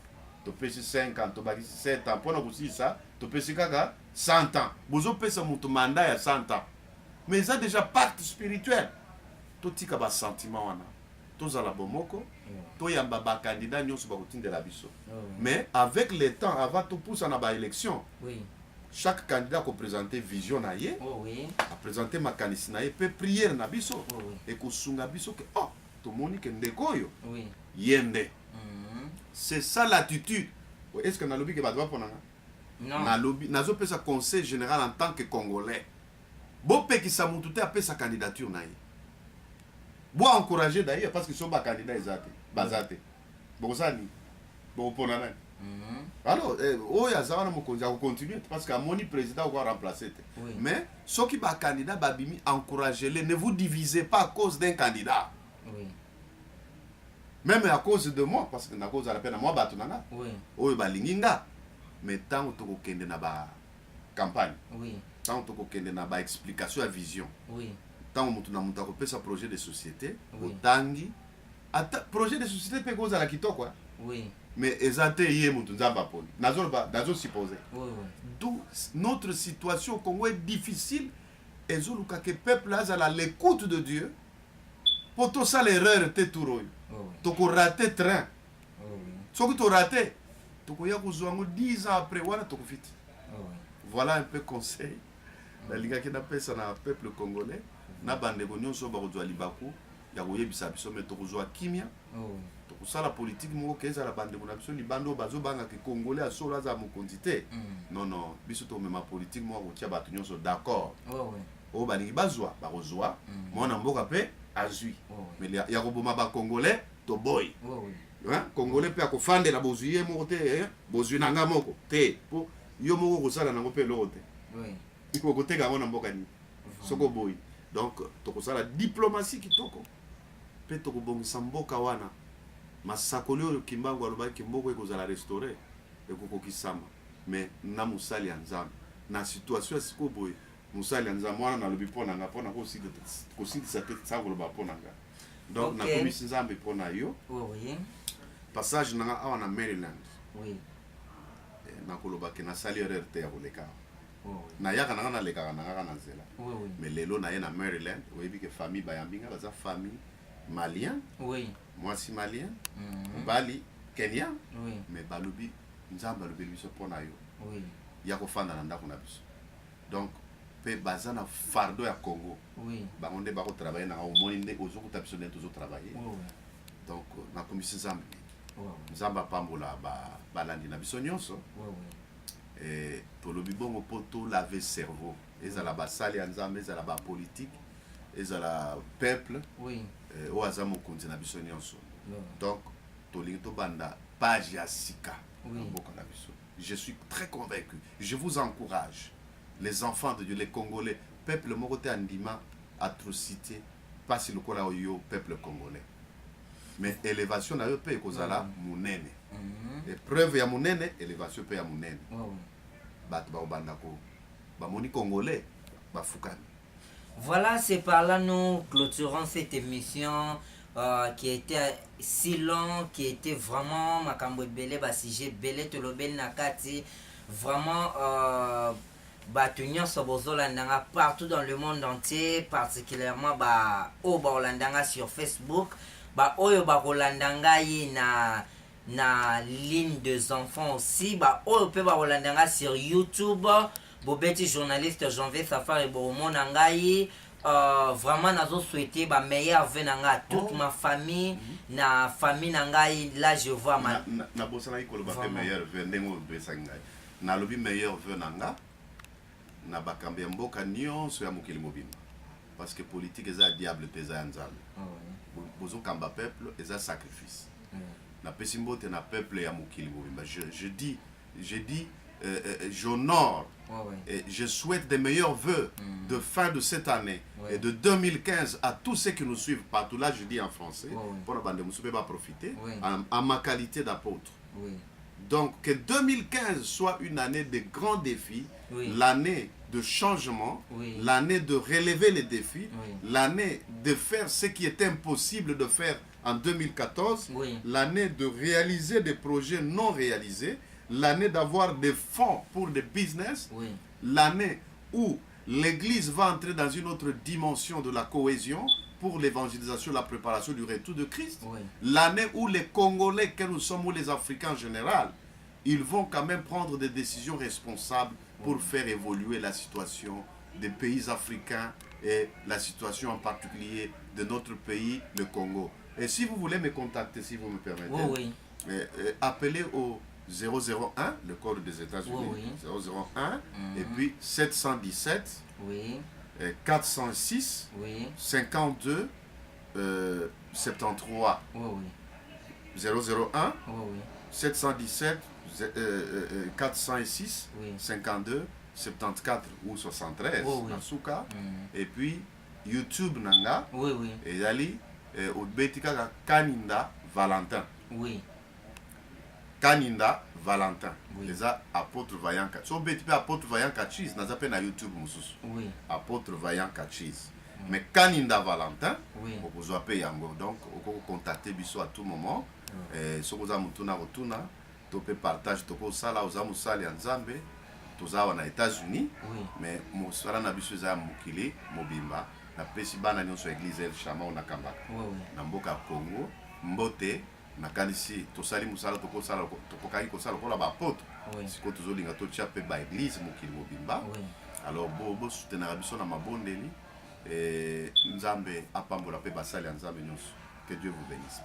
S3: topesi 5 ans tobakisi 7 ans mpona kosilisa topesi kaka 100 ans bozopesa moto mandat ya 100 ans mais eza déjà pacte spirituel totika basentiment wana tozala bomoko toyamba bakandidat nyonso bakotindela biso mais avec le temps avant topusa na baélection chaque candidat akoprésente vision na ye apresente makanisi na ye mpe priere na biso ekosunga biso ke tomoni ke ndeko oyo ye nde c'est ça l'attitude est-ce que nalobi ke bato baponanga nalobi nazopesa conseil général en tant que congolais bopekisa mutu te apesa candidature na ye bo encourager d'ailleurs parce que so bakandidat eza te baza te bokozani bokopona nani alors oyo aza wana mokonzi akocontinue parce que amoni président oko remplacer te mais soki bakandidat babimi encouragez-les, ne vous divisez pas à cause d'un candidat même à cause de moi parce que na cause ala pe na moi bato nanga oyo balingi nga mais ntango tokokende na bacampagne ntango tokokende na baexplication ya vision ntango motu na motu akopesa projet de société otangi ata projet de société mpe kozala kitoko mais eza te ye motu nzambe aponi nazosupose d'où notre situation au Congo est difficile ezoluka ke peuple azala l'écoute de Dieu po tosala erreur te tour oyo tokorate train soki torate tokoya kozwa yango 10 ans après wana tokofiti voilà un peu conseil nalingaki napesa na peuple congolais na bandeko nyonso bakozwa libaku ya koyebisa biso me tokozwa kimia tokosala politique moko ke ezala bandeko na biso libanda oyo bazobangaka congolais asolo aza mokonzi te non biso tomema politique moko kotia bato nyonso d'accord oyo balingi bazwa bakozwa mwana mboka mpe azwi mais ya koboma bacongolais toboyi congolais mpe akofandela bozwi ye moko te bozwi na nga moko te po yo moko kosala nango mpe eloko te okoteka yango na mboka nini soko oboyi donc tokosala diplomatie kitoko mpe tokobongisa mboka wana masakoli oyo kimbangu alobaki mboka ekozala restauré ekokokisama mais na mosali ya nzambe na situation ya sikoyo boye mosali ya nzambe wana nalobi mpo na nga mpona kosindisa te sakoloba mpo na nga donc nakomisi nzambe mpo na yo passage na nga awa na Maryland nakolobaki nasali erreur te ya koleka nayaka nanga nalekaka nangaka na nzela mais lelo naye na Maryland oyebi ke famille bayambi nga baza famille malien mwasi malien mobali kenyan mais balobi nzambe alobeli biso mpo na yo ya kofanda na ndako na biso donc mpe baza na fardo ya Congo bango nde bakotravaille nanga omoni nde ozokuta biso nde tozotravaille donc nakomisi nzambe nzambe apambola balandi na biso nyonso tolobi bongo mpo tolave cerveau ezala basali ya nzambe ezala bapolitique ezala peuple oyo aza mokonzi na biso nyonso donc tolingi tobanda page ya sika na mboka na biso je suis très convaincu je vous encourage les enfants de Dieu les Congolais peuple moko te andima atrocité pasi lokola oyo peuple congolais mais élévation na yo mpe ekozala monene épreuve ya monene élévation mpe ya monene bato bakobanda ko bamoni congolais bafukami
S2: Voilà, c'est par là nous clôturons cette émission qui était si long, qui était vraiment makambo belé sujet belé tolobel nakati vraiment tenir sur Bozolandanga partout dans le monde entier, particulièrement au Bolandanga sur Facebook, oyo Bolandanga na ligne des enfants aussi, oyo pe Bolandanga sur YouTube. Bobeti journaliste Janvier Safari Boromonangai, vraiment nazo souhaité meilleur venanga à toute ma famille, na famille nangai, là je vois ma
S3: na bosana ikoloba pe meilleur vendengo besangai. Na lobi meilleur venanga na bakambe mboka nyonso ya mokili mobimba. Parce que politique eza diable pesa nzambe. Bozo kamba peuple eza sacrifice. Na pesimbote na peuple ya mokili mobimba. Je dis j'honore et je souhaite des meilleurs vœux de fin de cette année et de 2015 à tous ceux qui nous suivent partout. Là, je dis en français, pour la bande de pas profiter, en ma qualité d'apôtre. Donc, que 2015 soit une année de grands défis, l'année de changement, l'année de relever les défis, l'année de faire ce qui est impossible de faire en 2014, l'année de réaliser des projets non réalisés, l'année d'avoir des fonds pour des business, l'année où l'Église va entrer dans une autre dimension de la cohésion pour l'évangélisation, la préparation du retour de Christ, l'année où les Congolais que nous sommes ou les Africains en général, ils vont quand même prendre des décisions responsables pour faire évoluer la situation des pays africains et la situation en particulier de notre pays, le Congo. Et si vous voulez me contacter, si vous me permettez, appelez au 001, le code des États-Unis, 001, et puis 717, 406, 52, 73. 001, 717, 406, 52, 74 ou 73, Nasuka, et puis YouTube Nanga, et Yali, au Betika Kaninda Valentin. Kaninda Valentin, les apôtres vaillants. So beti apôtre vaillant Kachis, n'a pas na YouTube mususu. Apôtre vaillant Kachis. Mais Kaninda Valentin, vous avez yango. Donc, vous pouvez contacter biso à tout moment. Si vous avez mutuna rotuna, tu peux partager toko sala aux amusali nzambe, tous aux États-Unis. Mais musala na biso za mukili mobimba. Na pesi bana nyonso église El Shama na Kambaka. Na mboka Congo, Mbote. Nakanisi tosali musala tokosala tokokai kosala kola ba apôtre siko tozolinga totia pe ba église mokili mobimba alors bo soutenir biso na mabondeli et nzambe apambola pe basali nzambe nyonso. Que Dieu vous bénisse.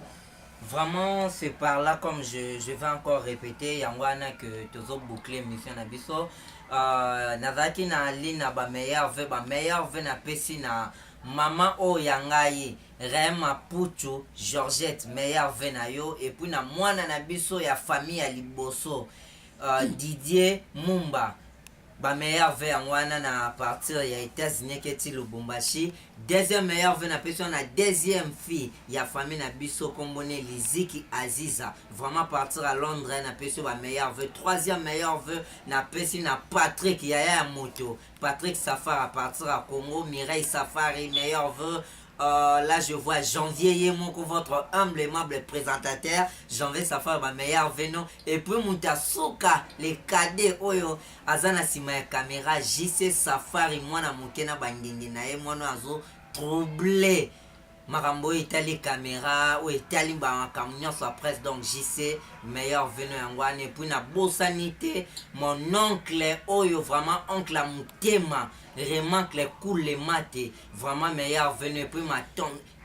S2: Vraiment, c'est par là, comme je vais encore répéter, yangwana que tozo boucler mission na biso nazaki na ligne na ba meilleur vœu na pesi na Maman o yangai Rema Puchu Georgette meilleur venayo et puis na mwana na biso ya famille ya liboso Didier Mumba ba meilleur ve ngwana na partir ya États-Unis keti Lubumbashi. Deuxième meilleur ve na personne na deuxième fille ya famille na biso kombone Liziki Aziza vraiment partir à Londres na personne ba meilleur ve. Troisième meilleur ve na personne na Patrick ya moto Patrick Safari à partir à Congo. Mireille Safari meilleur ve. Là je vois Janvier Yemoko, votre humble aimable présentateur. Janvier Safari ma meilleur venon. Et puis Moutasuka les cadets oyo azana sima ya caméra JC Safari mwana mukena bangingi na ye mwana azo troublé makambo itali caméra ou itali ba kamnyo sa presse. Donc JC meilleur venon yangwane. Et puis na bosanité mon oncle oyo vraiment oncle a mutema vraiment les cool les matés vraiment meilleur venu. Puis ma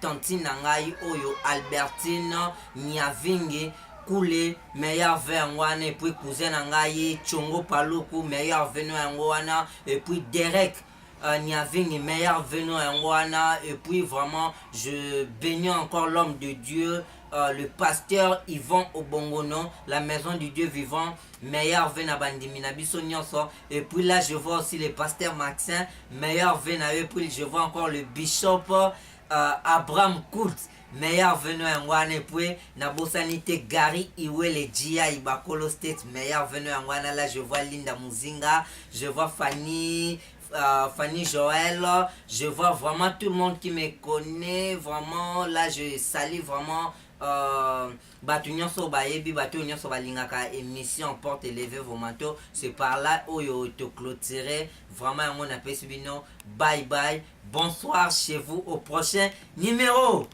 S2: tantine nangai oyo Albertine Nyavingi coulé meilleur venu. Et puis cousin nangai Chongo Paluku meilleur venu wana. Et puis Derek Nyavingi meilleur venu wana. Et puis vraiment je bénis encore l'homme de Dieu le pasteur Yvon Obongono, la maison du Dieu vivant, meilleur vena bandimina biso nyonso. Et puis là je vois aussi le pasteur Maxin, meilleur vena. Et puis je vois encore le bishop Abraham Koult, meilleur venu ngwana. Et puis na bosanité Gary Iwele Jia Ibakolo State, meilleur venu ngwana. Là je vois Linda Muzinga, je vois Fanny Fanny Joël, je vois vraiment tout le monde qui me connaît, vraiment, là je salue vraiment bato nyonso bayebi bato nyonso balingaka émission porte élever vos manteaux, c'est par là où yo te clôturer vraiment mon appel bino, bye bye, bonsoir chez vous au prochain numéro.